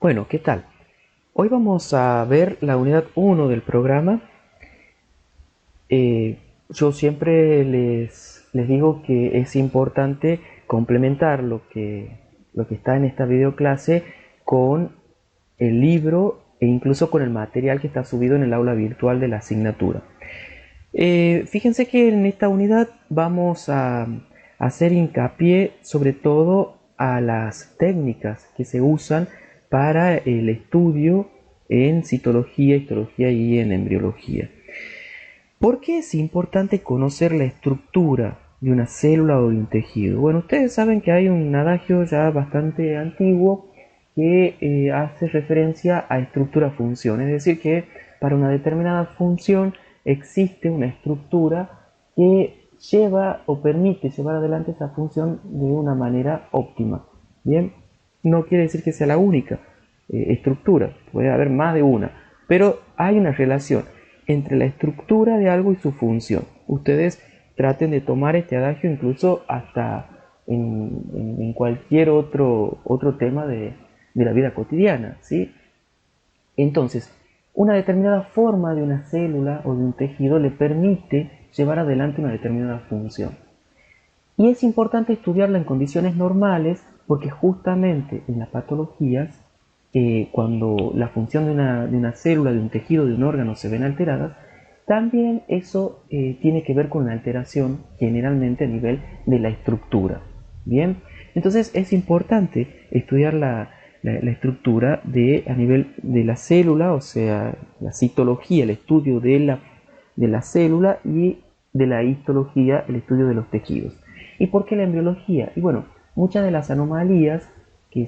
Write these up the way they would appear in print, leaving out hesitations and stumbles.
Bueno, ¿qué tal? Hoy vamos a ver la unidad uno del programa. Yo siempre les digo que es importante complementar lo que está en esta videoclase con el libro e incluso con el material que está subido en el aula virtual de la asignatura. Fíjense que en esta unidad vamos a hacer hincapié sobre todo a las técnicas que se usan para el estudio en citología, histología y en embriología. ¿Por qué es importante conocer la estructura de una célula o de un tejido? Bueno, ustedes saben que hay un adagio ya bastante antiguo que hace referencia a estructura-función, es decir, que para una determinada función existe una estructura que lleva o permite llevar adelante esa función de una manera óptima. Bien, no quiere decir que sea la única estructura, puede haber más de una, pero hay una relación entre la estructura de algo y su función. Ustedes traten de tomar este adagio incluso hasta en cualquier otro tema de la vida cotidiana, ¿sí? Entonces, una determinada forma de una célula o de un tejido le permite llevar adelante una determinada función. Y es importante estudiarla en condiciones normales porque justamente en las patologías, cuando la función de una célula, de un tejido, de un órgano se ven alteradas, también eso tiene que ver con una alteración generalmente a nivel de la estructura. Bien, entonces es importante estudiar la estructura a nivel de la célula, o sea, la citología, el estudio de la célula, y de la histología, el estudio de los tejidos. ¿Y por qué la embriología? Y bueno, muchas de las anomalías que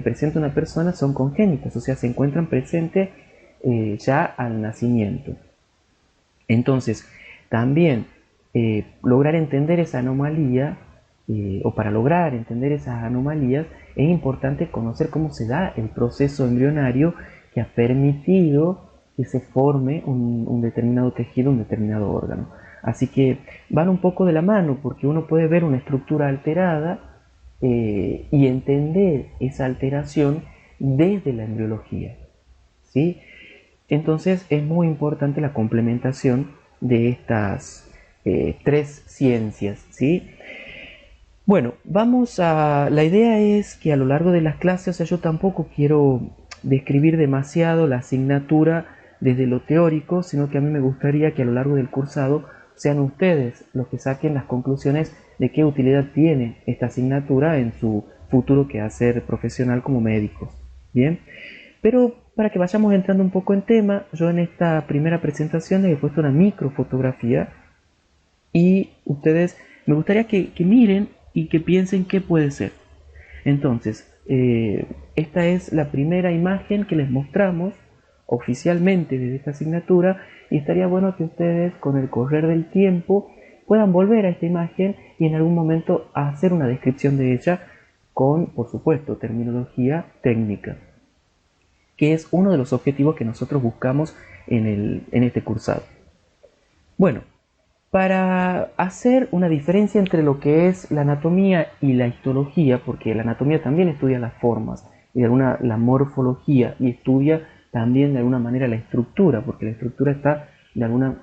presenta una persona son congénitas, o sea, se encuentran presentes ya al nacimiento. Entonces, también lograr entender esa anomalía, o para lograr entender esas anomalías, es importante conocer cómo se da el proceso embrionario que ha permitido que se forme un determinado tejido, un determinado órgano. Así que van un poco de la mano, porque uno puede ver una estructura alterada y entender esa alteración desde la embriología, ¿sí? Entonces es muy importante la complementación de estas tres ciencias, ¿sí? Bueno, la idea es que a lo largo de las clases, o sea, yo tampoco quiero describir demasiado la asignatura desde lo teórico, sino que a mí me gustaría que a lo largo del cursado sean ustedes los que saquen las conclusiones de qué utilidad tiene esta asignatura en su futuro quehacer profesional como médicos. Bien, pero para que vayamos entrando un poco en tema, yo en esta primera presentación les he puesto una microfotografía y ustedes me gustaría que miren y que piensen qué puede ser. Entonces, esta es la primera imagen que les mostramos oficialmente desde esta asignatura, y estaría bueno que ustedes con el correr del tiempo puedan volver a esta imagen y en algún momento hacer una descripción de ella con, por supuesto, terminología técnica, que es uno de los objetivos que nosotros buscamos en este cursado. Bueno, para hacer una diferencia entre lo que es la anatomía y la histología, porque la anatomía también estudia las formas y la morfología, y estudia también de alguna manera la estructura, porque la estructura está de alguna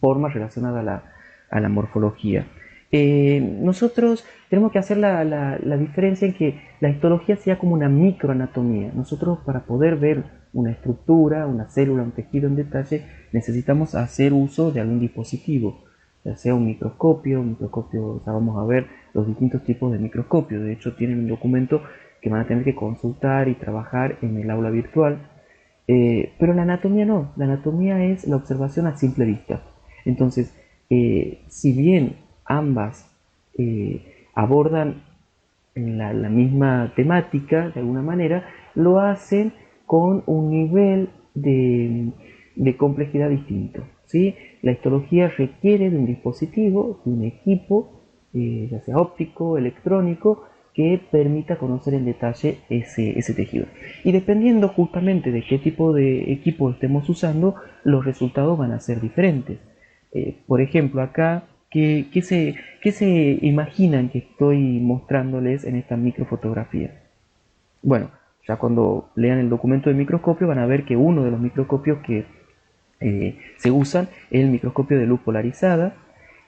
forma relacionada a la morfología. Nosotros tenemos que hacer la diferencia en que la histología sea como una microanatomía. Nosotros, para poder ver una estructura, una célula, un tejido en detalle, necesitamos hacer uso de algún dispositivo, ya sea un microscopio, ya vamos a ver los distintos tipos de microscopio. De hecho, tienen un documento que van a tener que consultar y trabajar en el aula virtual. Pero la anatomía no, la anatomía es la observación a simple vista. Entonces, si bien ambas abordan la misma temática de alguna manera, lo hacen con un nivel de complejidad distinto, ¿sí? La histología requiere de un dispositivo, de un equipo, ya sea óptico, electrónico, que permita conocer en detalle ese tejido. Y dependiendo justamente de qué tipo de equipo estemos usando, los resultados van a ser diferentes. Por ejemplo, acá, ¿qué se imaginan que estoy mostrándoles en esta microfotografía? Bueno, Ya cuando lean el documento de microscopio van a ver que uno de los microscopios que se usan es el microscopio de luz polarizada,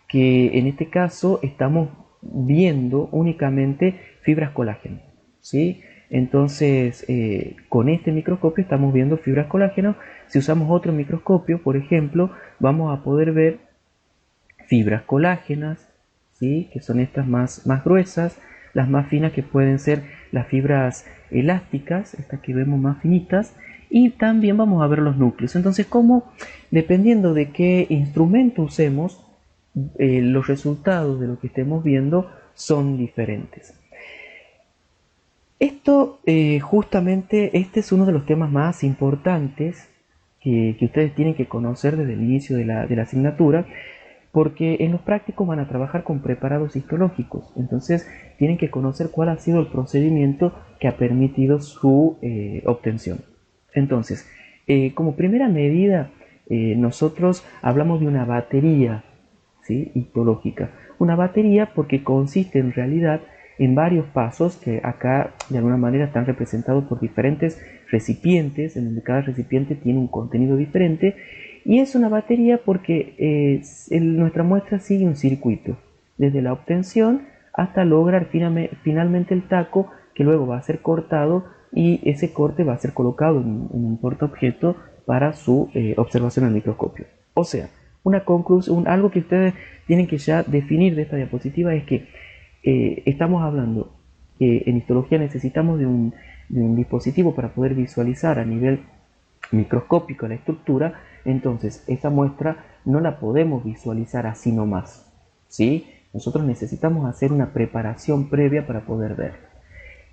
que en este caso estamos viendo únicamente fibras colágeno, ¿sí? Entonces, con este microscopio estamos viendo fibras colágeno. Si usamos otro microscopio, por ejemplo, vamos a poder ver fibras colágenas, ¿sí? Que son estas más gruesas, las más finas que pueden ser las fibras elásticas, estas que vemos más finitas, y también vamos a ver los núcleos. Entonces, como dependiendo de qué instrumento usemos, los resultados de lo que estemos viendo son diferentes. Esto, justamente, este es uno de los temas más importantes que ustedes tienen que conocer desde el inicio de la asignatura, porque en los prácticos van a trabajar con preparados histológicos, entonces tienen que conocer cuál ha sido el procedimiento que ha permitido su obtención. Entonces, como primera medida, nosotros hablamos de una batería, ¿sí?, histológica. Una batería porque consiste en realidad en varios pasos que acá de alguna manera están representados por diferentes recipientes, en donde cada recipiente tiene un contenido diferente, y es una batería porque nuestra muestra sigue un circuito, desde la obtención hasta lograr finalmente el taco, que luego va a ser cortado y ese corte va a ser colocado en un portaobjeto para su observación al microscopio. O sea, una conclusión, algo que ustedes tienen que ya definir de esta diapositiva es que estamos hablando que en histología necesitamos de un dispositivo para poder visualizar a nivel microscópico la estructura. Entonces esa muestra no la podemos visualizar así nomás, ¿sí? Nosotros necesitamos hacer una preparación previa para poder ver.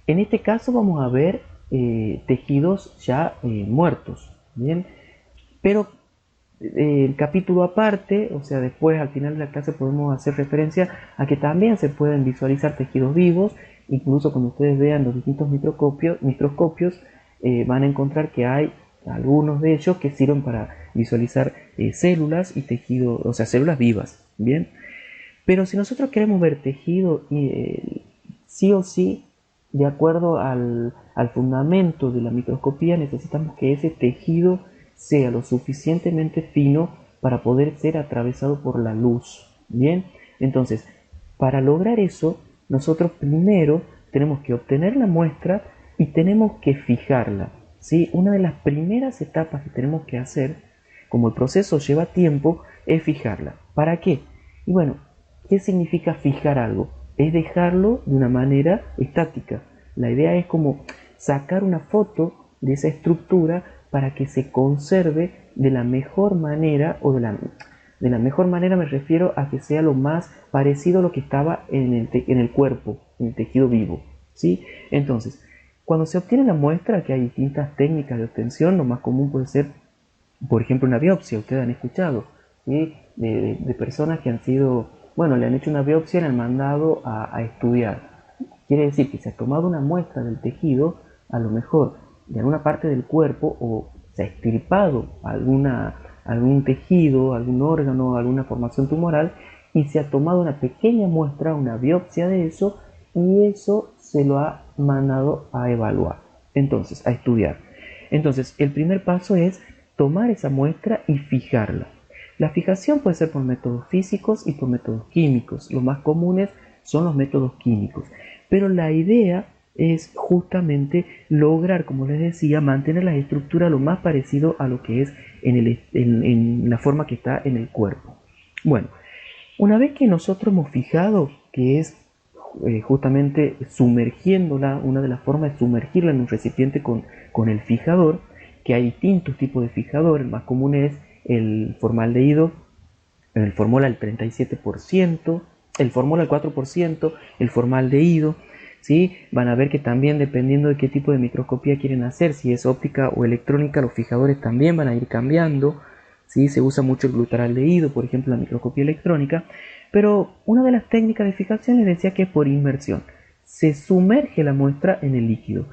En este caso vamos a ver tejidos ya muertos, ¿bien? Pero el capítulo aparte, o sea, después al final de la clase podemos hacer referencia a que también se pueden visualizar tejidos vivos. Incluso cuando ustedes vean los distintos microscopios van a encontrar que hay algunos de ellos que sirven para visualizar células y tejidos, o sea, células vivas, ¿bien? Pero si nosotros queremos ver tejido, sí o sí, de acuerdo al fundamento de la microscopía, necesitamos que ese tejido sea lo suficientemente fino para poder ser atravesado por la luz, ¿bien? Entonces, para lograr eso, nosotros primero tenemos que obtener la muestra y tenemos que fijarla, ¿sí? Una de las primeras etapas que tenemos que hacer, como el proceso lleva tiempo, es fijarla. ¿Para qué? Y bueno, ¿qué significa fijar algo? Es dejarlo de una manera estática. La idea es como sacar una foto de esa estructura para que se conserve de la mejor manera, o de la mejor manera me refiero a que sea lo más parecido a lo que estaba en el cuerpo, en el tejido vivo, ¿sí? Entonces, cuando se obtiene la muestra, que hay distintas técnicas de obtención, lo más común puede ser, por ejemplo, una biopsia. Ustedes han escuchado, ¿sí?, de personas que han sido, bueno, le han hecho una biopsia y le han mandado a estudiar. Quiere decir que se ha tomado una muestra del tejido, a lo mejor de alguna parte del cuerpo, o se ha extirpado algún tejido, algún órgano, alguna formación tumoral, y se ha tomado una pequeña muestra, una biopsia de eso, y eso se lo ha mandado a evaluar, entonces a estudiar. Entonces el primer paso es tomar esa muestra y fijarla. La fijación puede ser por métodos físicos y por métodos químicos. Los más comunes son los métodos químicos, pero la idea es justamente lograr, como les decía, mantener la estructura lo más parecido a lo que es en la forma que está en el cuerpo. Bueno, una vez que nosotros hemos fijado que es justamente sumergiéndola, una de las formas es sumergirla en un recipiente con el fijador, que hay distintos tipos de fijador. El más común es el formaldehído, el formol al 37%, el formol al 4%, el formaldehído, ¿sí? Van a ver que también, dependiendo de qué tipo de microscopía quieren hacer, si es óptica o electrónica, los fijadores también van a ir cambiando, ¿sí? Se usa mucho el glutaraldehído, por ejemplo, en la microscopía electrónica, pero una de las técnicas de fijación les decía que es por inmersión. Se sumerge la muestra en el líquido.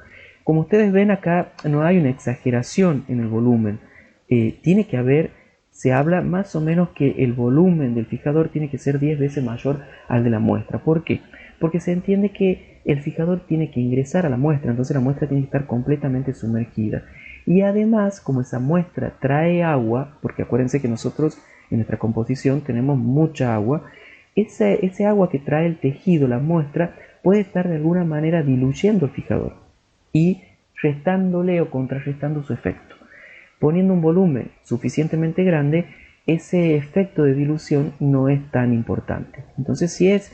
Como ustedes ven acá, no hay una exageración en el volumen. Tiene que haber, se habla más o menos que el volumen del fijador tiene que ser 10 veces mayor al de la muestra. ¿Por qué? Porque se entiende que el fijador tiene que ingresar a la muestra, entonces la muestra tiene que estar completamente sumergida. Y además, como esa muestra trae agua, porque acuérdense que nosotros en nuestra composición tenemos mucha agua, ese agua que trae el tejido, la muestra, puede estar de alguna manera diluyendo el fijador y restándole o contrarrestando su efecto. Poniendo un volumen suficientemente grande, ese efecto de dilución no es tan importante. Entonces sí es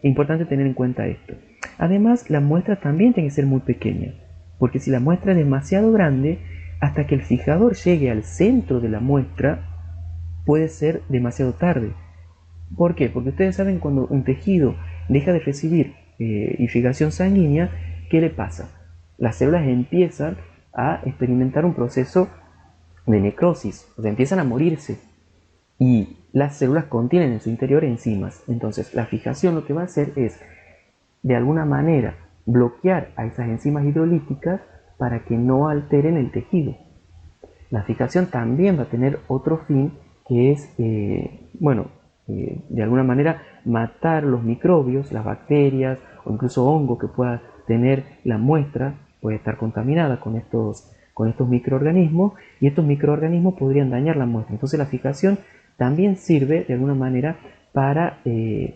importante tener en cuenta esto. Además, la muestra también tiene que ser muy pequeña, porque si la muestra es demasiado grande, hasta que el fijador llegue al centro de la muestra, puede ser demasiado tarde. ¿Por qué? Porque ustedes saben cuando un tejido deja de recibir irrigación sanguínea, ¿qué le pasa? Las células empiezan a experimentar un proceso de necrosis, o sea, empiezan a morirse y las células contienen en su interior enzimas. Entonces, la fijación lo que va a hacer es, de alguna manera, bloquear a esas enzimas hidrolíticas para que no alteren el tejido. La fijación también va a tener otro fin, que es, de alguna manera matar los microbios, las bacterias o incluso hongo que pueda tener la muestra, puede estar contaminada con estos microorganismos, y estos microorganismos podrían dañar la muestra. Entonces la fijación también sirve de alguna manera para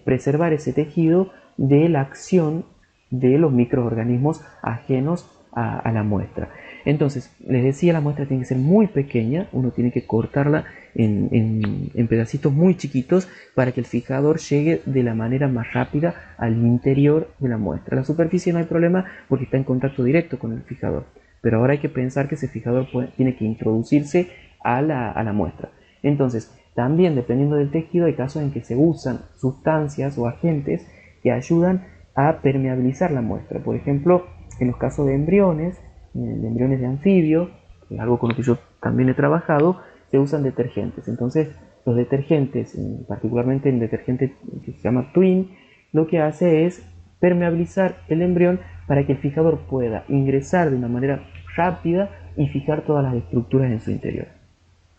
preservar ese tejido de la acción de los microorganismos ajenos a la muestra. Entonces, les decía, la muestra tiene que ser muy pequeña, uno tiene que cortarla en pedacitos muy chiquitos para que el fijador llegue de la manera más rápida al interior de la muestra. La superficie no hay problema porque está en contacto directo con el fijador, pero ahora hay que pensar que ese fijador tiene que introducirse a la muestra. Entonces, también dependiendo del tejido, hay casos en que se usan sustancias o agentes que ayudan a permeabilizar la muestra. Por ejemplo, en los casos de embriones de anfibio, que es algo con lo que yo también he trabajado, se usan detergentes. Entonces, los detergentes, particularmente el detergente que se llama Twin, lo que hace es permeabilizar el embrión para que el fijador pueda ingresar de una manera rápida y fijar todas las estructuras en su interior.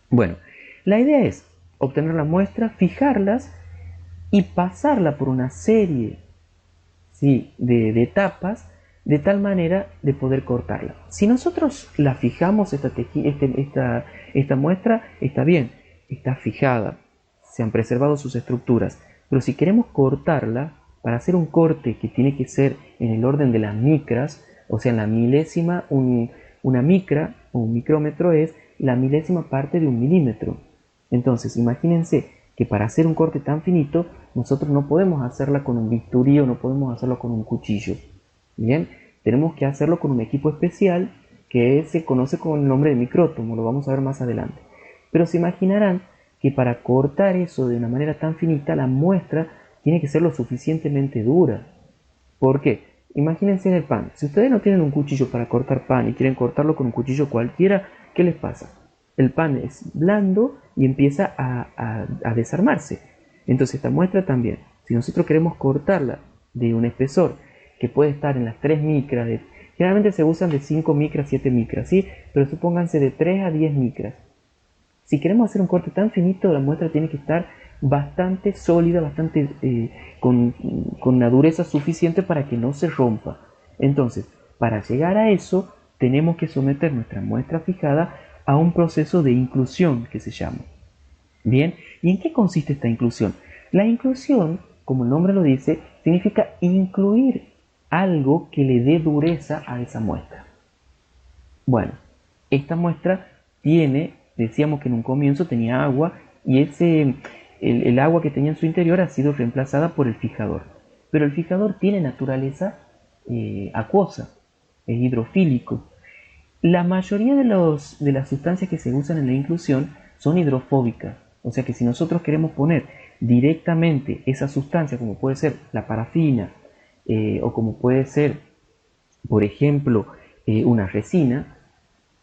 Bueno, la idea es obtener la muestra, fijarlas y pasarla por una serie de etapas de tal manera de poder cortarla. Si nosotros la fijamos, esta muestra está bien, está fijada, se han preservado sus estructuras, pero si queremos cortarla, para hacer un corte que tiene que ser en el orden de las micras, o sea, en la milésima, una micra o un micrómetro es la milésima parte de un milímetro. Entonces, imagínense que para hacer un corte tan finito, nosotros no podemos hacerla con un bisturí o no podemos hacerlo con un cuchillo. Bien, tenemos que hacerlo con un equipo especial que se conoce con el nombre de micrótomo, lo vamos a ver más adelante. Pero se imaginarán que para cortar eso de una manera tan finita, la muestra tiene que ser lo suficientemente dura. ¿Por qué? Imagínense el pan. Si ustedes no tienen un cuchillo para cortar pan y quieren cortarlo con un cuchillo cualquiera, ¿qué les pasa? El pan es blando y empieza a desarmarse. Entonces esta muestra también, si nosotros queremos cortarla de un espesor que puede estar en las 3 micras, generalmente se usan de 5 micras, 7 micras, ¿sí? Pero supónganse de 3 a 10 micras. Si queremos hacer un corte tan finito, la muestra tiene que estar bastante sólida, bastante con una dureza suficiente para que no se rompa. Entonces, para llegar a eso, tenemos que someter nuestra muestra fijada a un proceso de inclusión que se llama. Bien, ¿y en qué consiste esta inclusión? La inclusión, como el nombre lo dice, significa incluir algo que le dé dureza a esa muestra. Bueno, esta muestra decíamos que en un comienzo tenía agua y el agua que tenía en su interior ha sido reemplazada por el fijador. Pero el fijador tiene naturaleza acuosa, es hidrofílico. La mayoría de las sustancias que se usan en la inclusión son hidrofóbicas. O sea que si nosotros queremos poner directamente esa sustancia, como puede ser la parafina, o como puede ser, por ejemplo, una resina,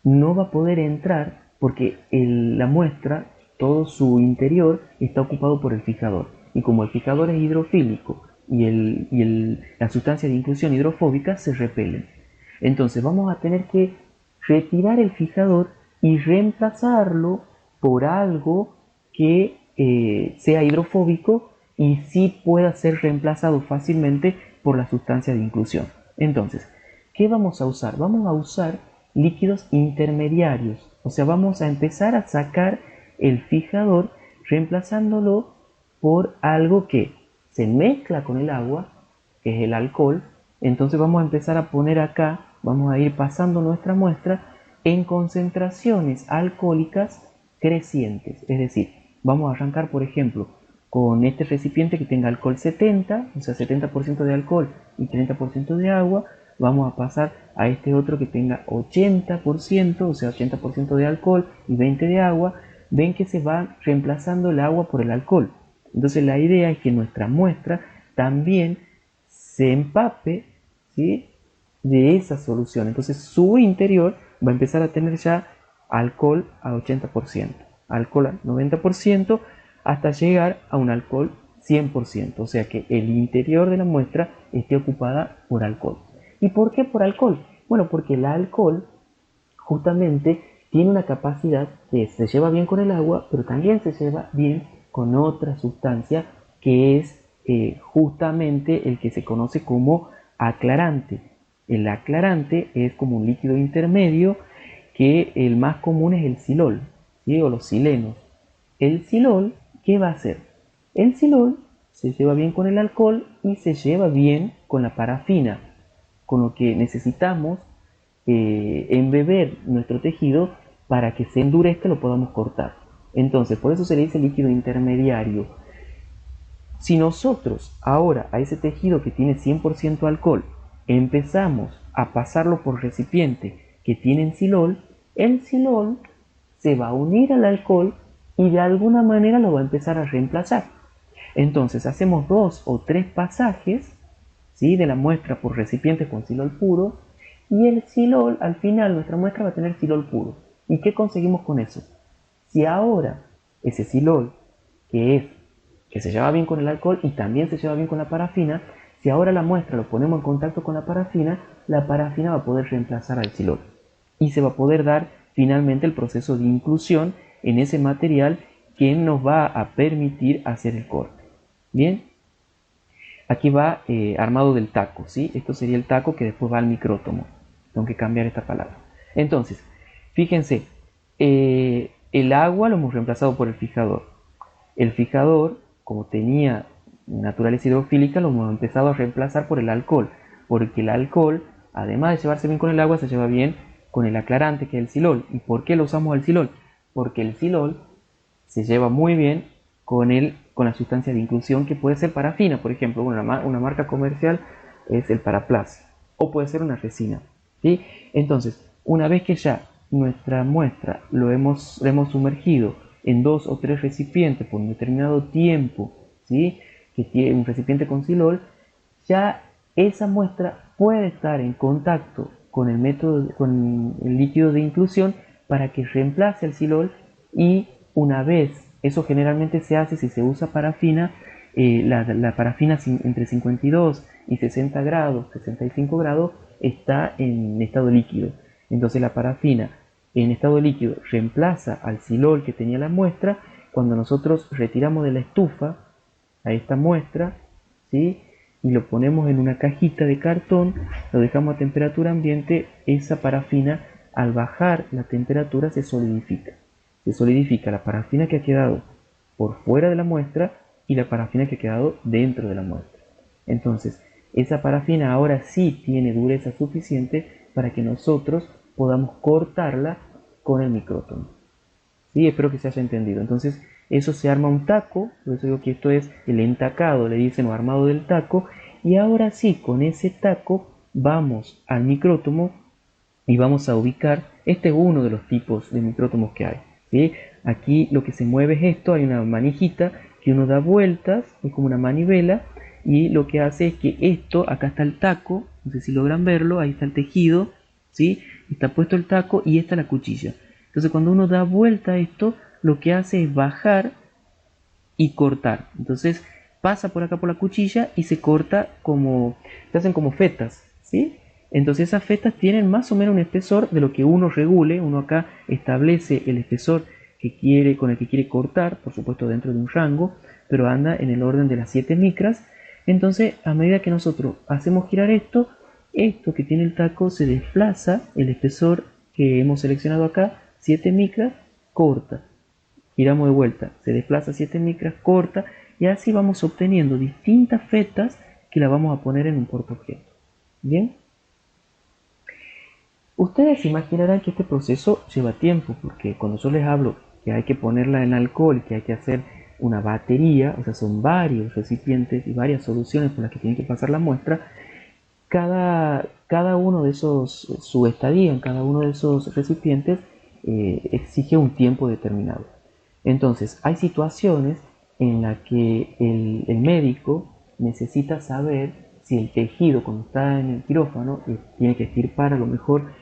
no va a poder entrar porque la muestra, todo su interior, está ocupado por el fijador. Y como el fijador es hidrofílico y la sustancia de inclusión hidrofóbica se repelen. Entonces vamos a tener que retirar el fijador y reemplazarlo por algo que sea hidrofóbico y sí pueda ser reemplazado fácilmente por la sustancia de inclusión. Entonces, ¿qué vamos a usar? Vamos a usar líquidos intermediarios, o sea, vamos a empezar a sacar el fijador reemplazándolo por algo que se mezcla con el agua, que es el alcohol. Entonces vamos a empezar a poner acá, vamos a ir pasando nuestra muestra en concentraciones alcohólicas crecientes, es decir, vamos a arrancar por ejemplo con este recipiente que tenga alcohol 70, o sea 70% de alcohol y 30% de agua. Vamos a pasar a este otro que tenga 80%, o sea 80% de alcohol y 20% de agua. Ven que se va reemplazando el agua por el alcohol. Entonces la idea es que nuestra muestra también se empape, ¿sí?, de esa solución. Entonces su interior va a empezar a tener ya alcohol al 80%, alcohol al 90%, hasta llegar a un alcohol 100%. O sea que el interior de la muestra esté ocupada por alcohol. ¿Y por qué por alcohol? Bueno, porque el alcohol justamente tiene una capacidad que se lleva bien con el agua, pero también se lleva bien con otra sustancia que es justamente el que se conoce como aclarante. El aclarante es como un líquido intermedio que el más común es el silol, ¿sí?, o los silenos. El silol, ¿qué va a hacer? El silol se lleva bien con el alcohol y se lleva bien con la parafina, con lo que necesitamos embeber nuestro tejido para que se endurezca y lo podamos cortar. Entonces, por eso se le dice líquido intermediario. Si nosotros ahora a ese tejido que tiene 100% alcohol empezamos a pasarlo por recipiente que tienen silol, el silol se va a unir al alcohol y de alguna manera lo va a empezar a reemplazar. Entonces hacemos 2 o 3 pasajes, ¿sí?, de la muestra por recipientes con silol puro, y el silol, al final nuestra muestra va a tener silol puro. ¿Y qué conseguimos con eso? Si ahora ese silol, que se lleva bien con el alcohol y también se lleva bien con la parafina, si ahora la muestra lo ponemos en contacto con la parafina va a poder reemplazar al silol y se va a poder dar finalmente el proceso de inclusión en ese material que nos va a permitir hacer el corte. Bien, aquí va armado del taco, ¿sí? Esto sería el taco que después va al micrótomo. Tengo que cambiar esta palabra. Entonces, fíjense, el agua lo hemos reemplazado por el fijador. El fijador, como tenía naturaleza hidrofílica, lo hemos empezado a reemplazar por el alcohol, porque el alcohol, además de llevarse bien con el agua, se lleva bien con el aclarante, que es el silol. ¿Y por qué lo usamos el silol? Porque el silol se lleva muy bien con la sustancia de inclusión, que puede ser parafina, por ejemplo. Una marca comercial es el Paraplas, o puede ser una resina, ¿sí? Entonces, una vez que ya nuestra muestra la hemos sumergido en 2 o 3 recipientes por un determinado tiempo, ¿sí?, que tiene un recipiente con silol, ya esa muestra puede estar en contacto con con el líquido de inclusión para que reemplace el silol. Y una vez, eso generalmente se hace si se usa parafina, la parafina entre 52 y 60 grados, 65 grados, está en estado líquido. Entonces la parafina en estado líquido reemplaza al silol que tenía la muestra. Cuando nosotros retiramos de la estufa a esta muestra, ¿sí?, y lo ponemos en una cajita de cartón, lo dejamos a temperatura ambiente, esa parafina al bajar la temperatura se solidifica. Se solidifica la parafina que ha quedado por fuera de la muestra y la parafina que ha quedado dentro de la muestra. Entonces, esa parafina ahora sí tiene dureza suficiente para que nosotros podamos cortarla con el micrótono. ¿Sí? Espero que se haya entendido. Entonces, eso se arma un taco, por eso digo que esto es el entacado, le dicen, o armado del taco, y ahora sí, con ese taco vamos al micrótomo y vamos a ubicar, este es uno de los tipos de micrótomos que hay, ¿sí? Aquí lo que se mueve es esto, hay una manijita que uno da vueltas, es como una manivela, y lo que hace es que esto, acá está el taco, no sé si logran verlo, ahí está el tejido, ¿sí?, está puesto el taco y esta la cuchilla. Entonces cuando uno da vuelta a esto, lo que hace es bajar y cortar. Entonces pasa por acá por la cuchilla y se corta se hacen como fetas, ¿sí? Entonces esas fetas tienen más o menos un espesor de lo que uno regule. Uno acá establece el espesor con el que quiere cortar, por supuesto dentro de un rango, pero anda en el orden de las 7 micras. Entonces, a medida que nosotros hacemos girar esto que tiene el taco se desplaza, el espesor que hemos seleccionado acá, 7 micras, corta. Giramos de vuelta, se desplaza 7 micras, corta, y así vamos obteniendo distintas fetas que la vamos a poner en un portaobjeto. Bien. Ustedes imaginarán que este proceso lleva tiempo, porque cuando yo les hablo que hay que ponerla en alcohol, que hay que hacer una batería, o sea, son varios recipientes y varias soluciones por las que tienen que pasar la muestra, cada uno de esos, su estadía en cada uno de esos recipientes exige un tiempo determinado. Entonces, hay situaciones en las que el médico necesita saber si el tejido, cuando está en el quirófano, tiene que estirpar a lo mejor,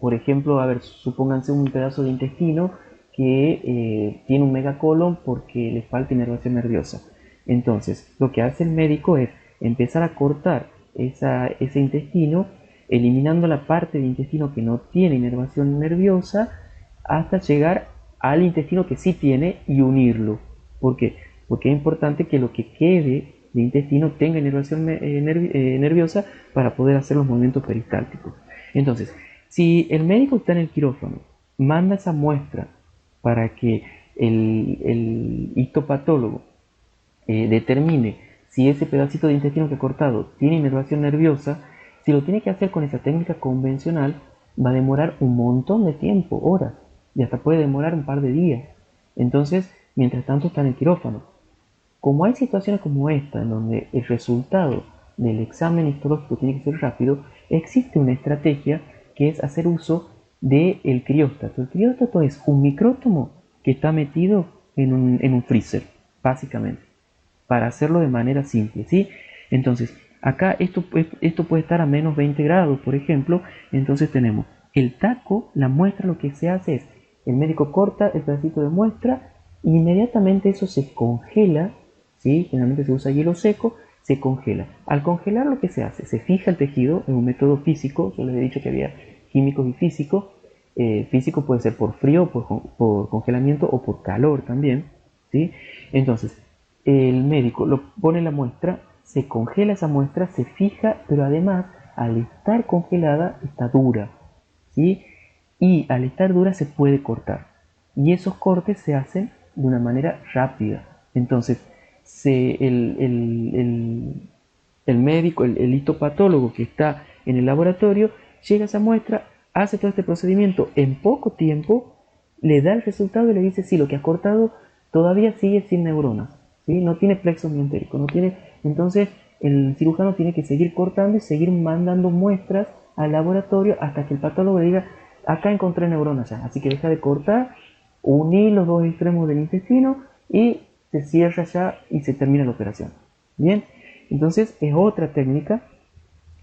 por ejemplo, a ver, supónganse un pedazo de intestino que tiene un megacolon porque le falta inervación nerviosa. Entonces, lo que hace el médico es empezar a cortar ese intestino, eliminando la parte del intestino que no tiene inervación nerviosa, hasta llegar al intestino que sí tiene y unirlo. ¿Por qué? Porque es importante que lo que quede de intestino tenga inervación nerviosa para poder hacer los movimientos peristálticos. Entonces, si el médico está en el quirófano, manda esa muestra para que el histopatólogo determine si ese pedacito de intestino que ha cortado tiene inervación nerviosa, si lo tiene que hacer con esa técnica convencional, va a demorar un montón de tiempo, horas, y hasta puede demorar un par de días. Entonces, mientras tanto está en el quirófano. Como hay situaciones como esta, en donde el resultado del examen histológico tiene que ser rápido, existe una estrategia que es hacer uso del crióstato. El crióstato es un micrótomo que está metido en un freezer, básicamente, para hacerlo de manera simple, ¿sí? Entonces, acá esto puede estar a menos 20 grados, por ejemplo. Entonces tenemos el taco, la muestra, lo que se hace es, el médico corta el pedacito de muestra, e inmediatamente eso se congela, ¿sí? Generalmente se usa hielo seco, se congela. Al congelar lo que se hace, se fija el tejido en un método físico. Yo les he dicho que había químicos y físicos. Físico puede ser por frío, por congelamiento o por calor también, ¿sí? Entonces, el médico lo pone la muestra, se congela esa muestra, se fija, pero además, al estar congelada, está dura, ¿sí? Y al estar dura se puede cortar. Y esos cortes se hacen de una manera rápida. Entonces, el médico, el histopatólogo que está en el laboratorio, llega a esa muestra, hace todo este procedimiento en poco tiempo, le da el resultado y le dice, sí, lo que has cortado todavía sigue sin neuronas, ¿sí? No tiene plexo mientérico, no tiene. Entonces, el cirujano tiene que seguir cortando y seguir mandando muestras al laboratorio hasta que el patólogo le diga, acá encontré neuronas ya, así que deja de cortar, unir los dos extremos del intestino y se cierra ya y se termina la operación. Bien, entonces es otra técnica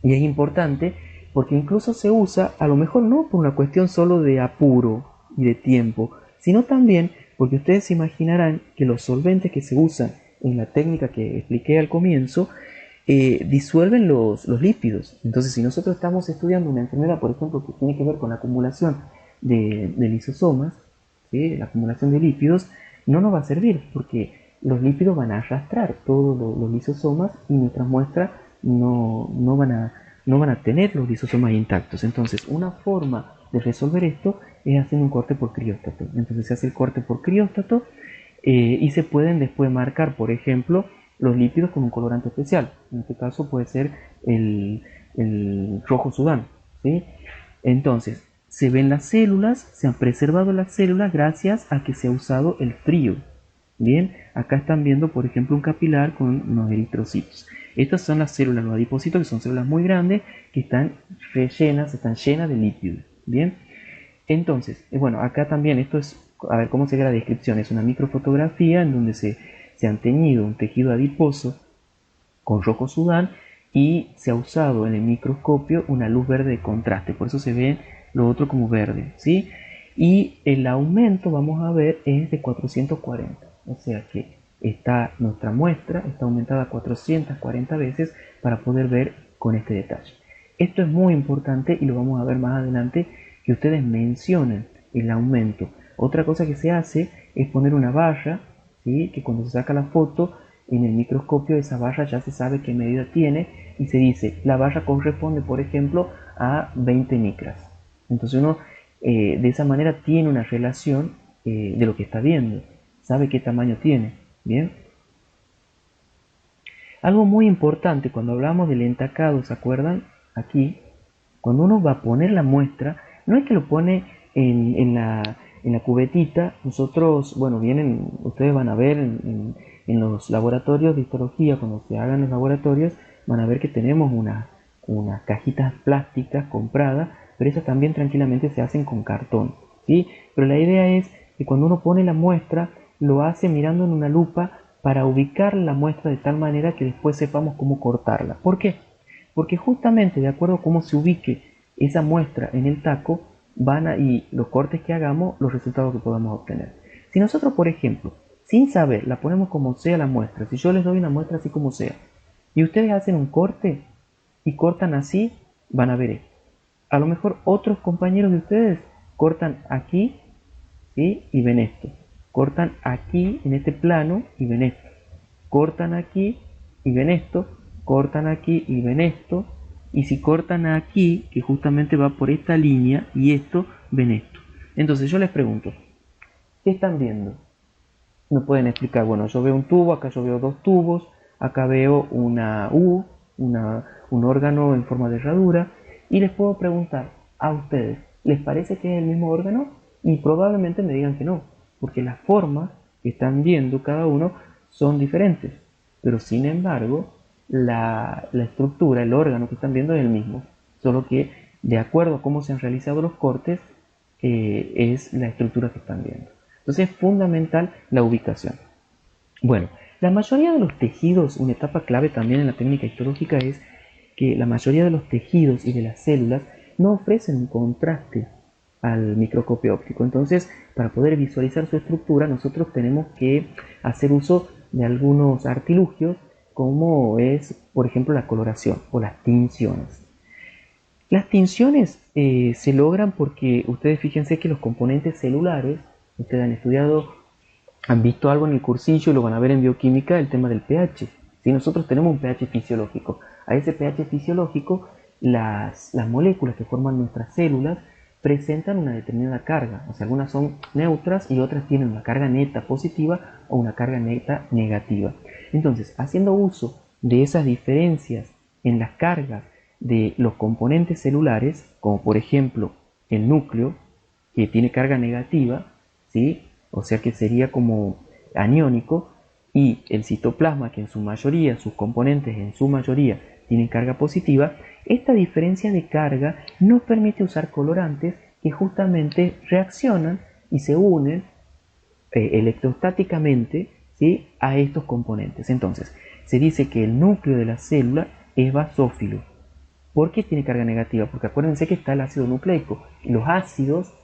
y es importante porque incluso se usa, a lo mejor no por una cuestión solo de apuro y de tiempo, sino también porque ustedes se imaginarán que los solventes que se usan en la técnica que expliqué al comienzo disuelven los lípidos. Entonces, si nosotros estamos estudiando una enfermedad, por ejemplo, que tiene que ver con la acumulación de lisosomas, ¿sí? La acumulación de lípidos, no nos va a servir porque los lípidos van a arrastrar todos los lisosomas y nuestras muestras no van a tener los lisosomas intactos. Entonces, una forma de resolver esto es haciendo un corte por crióstato. Entonces se hace el corte por crióstato y se pueden después marcar, por ejemplo, los lípidos con un colorante especial. En este caso puede ser el rojo sudán, ¿sí? Entonces, se ven las células, se han preservado las células gracias a que se ha usado el frío. Bien, acá están viendo, por ejemplo, un capilar con unos eritrocitos. Estas son las células, los adipocitos, que son células muy grandes que están llenas de lípidos. Bien, entonces, bueno, acá también esto es, a ver cómo sería la descripción. Es una microfotografía en donde se han teñido un tejido adiposo con rojo sudán y se ha usado en el microscopio una luz verde de contraste, por eso se ve lo otro como verde, ¿sí? Y el aumento, vamos a ver, es de 440, o sea que nuestra muestra está aumentada 440 veces para poder ver con este detalle. Esto es muy importante y lo vamos a ver más adelante, que ustedes mencionen el aumento. Otra cosa que se hace es poner una barra, ¿sí? Que cuando se saca la foto en el microscopio esa barra ya se sabe qué medida tiene y se dice, la barra corresponde, por ejemplo, a 20 micras. Entonces uno de esa manera tiene una relación de lo que está viendo, sabe qué tamaño tiene. Bien. Algo muy importante cuando hablamos del entacado, ¿se acuerdan? Aquí, cuando uno va a poner la muestra, no es que lo pone en la cubetita. Nosotros, bueno, ustedes van a ver en los laboratorios de histología, cuando se hagan los laboratorios, van a ver que tenemos unas cajitas plásticas compradas, pero esas también tranquilamente se hacen con cartón, ¿sí? Pero la idea es que cuando uno pone la muestra, lo hace mirando en una lupa para ubicar la muestra de tal manera que después sepamos cómo cortarla. ¿Por qué? Porque justamente de acuerdo a cómo se ubique esa muestra en el taco, y los cortes que hagamos, los resultados que podamos obtener. Si nosotros, por ejemplo, sin saber, la ponemos como sea la muestra, si yo les doy una muestra así como sea, y ustedes hacen un corte y cortan así, van a ver esto. A lo mejor otros compañeros de ustedes cortan aquí, ¿sí? Y ven esto. Cortan aquí en este plano y ven esto. Cortan aquí y ven esto. Cortan aquí y ven esto. Y si cortan aquí, que justamente va por esta línea, y esto, ven esto. Entonces yo les pregunto, ¿qué están viendo? Me pueden explicar, bueno, yo veo un tubo, acá yo veo dos tubos, acá veo una U, un órgano en forma de herradura, y les puedo preguntar a ustedes, ¿les parece que es el mismo órgano? Y probablemente me digan que no, porque las formas que están viendo cada uno son diferentes, pero sin embargo, la estructura, el órgano que están viendo es el mismo, solo que de acuerdo a cómo se han realizado los cortes, es la estructura que están viendo. Entonces es fundamental la ubicación. Bueno, la mayoría de los tejidos, una etapa clave también en la técnica histológica es que la mayoría de los tejidos y de las células no ofrecen un contraste al microscopio óptico. Entonces, para poder visualizar su estructura, nosotros tenemos que hacer uso de algunos artilugios, como es, por ejemplo, la coloración o las tinciones. Las tinciones se logran porque ustedes fíjense que los componentes celulares, ustedes han estudiado, han visto algo en el cursillo y lo van a ver en bioquímica, el tema del pH. Si nosotros tenemos un pH fisiológico, a ese pH fisiológico las moléculas que forman nuestras células presentan una determinada carga, o sea, algunas son neutras y otras tienen una carga neta positiva o una carga neta negativa. Entonces, haciendo uso de esas diferencias en las cargas de los componentes celulares, como por ejemplo el núcleo, que tiene carga negativa, ¿sí? O sea que sería como aniónico, y el citoplasma, que en su mayoría, sus componentes en su mayoría tienen carga positiva, esta diferencia de carga nos permite usar colorantes que justamente reaccionan y se unen electrostáticamente, ¿sí? A estos componentes. Entonces, se dice que el núcleo de la célula es basófilo. ¿Por qué tiene carga negativa? Porque acuérdense que está el ácido nucleico. Los ácidos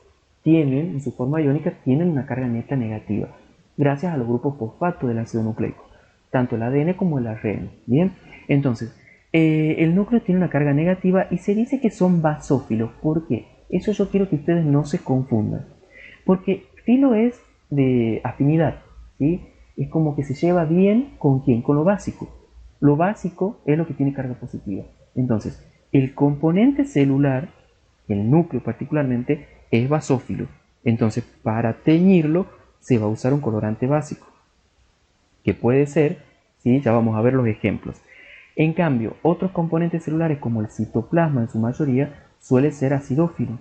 tienen, en su forma iónica, tienen una carga neta negativa, gracias a los grupos fosfato del ácido nucleico, tanto el ADN como el ARN. Bien, entonces, el núcleo tiene una carga negativa y se dice que son basófilos. ¿Por qué? Eso yo quiero que ustedes no se confundan. Porque filo es de afinidad, ¿sí? Es como que se lleva bien con quién, con lo básico. Lo básico es lo que tiene carga positiva. Entonces, el componente celular, el núcleo particularmente, es basófilo. Entonces, para teñirlo, se va a usar un colorante básico, que puede ser, ¿sí? Ya vamos a ver los ejemplos. En cambio, otros componentes celulares, como el citoplasma en su mayoría, suele ser acidófilo,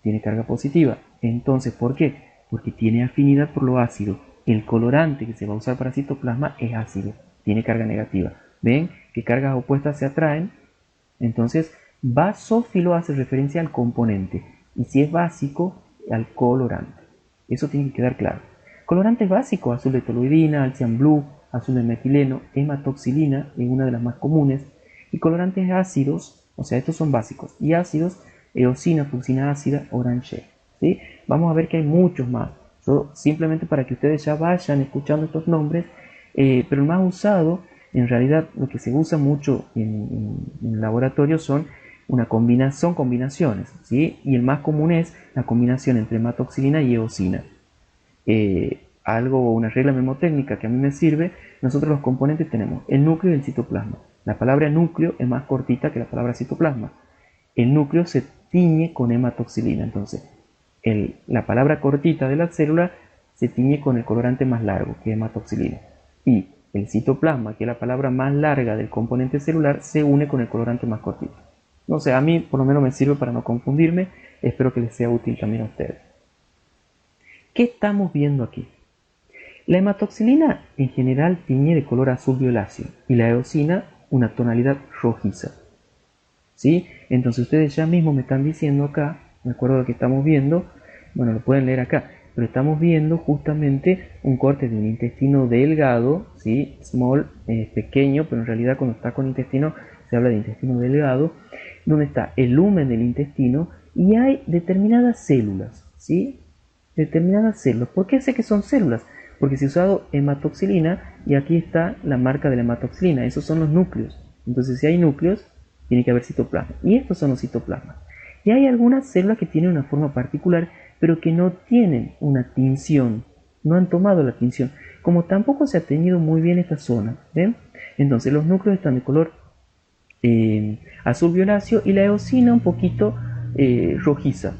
tiene carga positiva. Entonces, ¿por qué? Porque tiene afinidad por lo ácido. El colorante que se va a usar para citoplasma es ácido, tiene carga negativa. ¿Ven que cargas opuestas se atraen? Entonces, basófilo hace referencia al componente, y si es básico, al colorante. Eso tiene que quedar claro. Colorantes básicos: azul de toluidina, alcian blue, azul de metileno, hematoxilina, es una de las más comunes. Y colorantes ácidos, o sea, estos son básicos, y ácidos: eosina, fucsina ácida, orange. ¿Sí? Vamos a ver que hay muchos más. Yo, simplemente para que ustedes ya vayan escuchando estos nombres, pero el más usado, en realidad lo que se usa mucho en laboratorio son combinaciones, ¿sí? Y el más común es la combinación entre hematoxilina y eosina. algo, una regla memotécnica que a mí me sirve, nosotros los componentes tenemos el núcleo y el citoplasma. La palabra núcleo es más cortita que la palabra citoplasma. El núcleo se tiñe con hematoxilina, entonces la palabra cortita de la célula se tiñe con el colorante más largo, que es hematoxilina. Y el citoplasma, que es la palabra más larga del componente celular, se une con el colorante más cortito. No sé, a mí por lo menos me sirve para no confundirme, espero que les sea útil también a ustedes. ¿Qué estamos viendo aquí? La hematoxilina en general tiñe de color azul violáceo y la eosina una tonalidad rojiza. ¿Sí? Entonces ustedes ya mismo me están diciendo acá, me acuerdo de lo que estamos viendo, bueno, lo pueden leer acá, pero estamos viendo justamente un corte de un intestino delgado, ¿sí? Small, pequeño, pero en realidad cuando está con intestino se habla de intestino delgado, donde está el lumen del intestino y hay determinadas células, ¿sí? Determinadas células. ¿Por qué sé que son células? Porque se ha usado hematoxilina y aquí está la marca de la hematoxilina, esos son los núcleos. Entonces si hay núcleos, tiene que haber citoplasma. Y estos son los citoplasmas. Y hay algunas células que tienen una forma particular, pero que no tienen una tinción. No han tomado la tinción. Como tampoco se ha teñido muy bien esta zona. ¿Ven? Entonces los núcleos están de color azul violáceo y la eosina un poquito rojiza,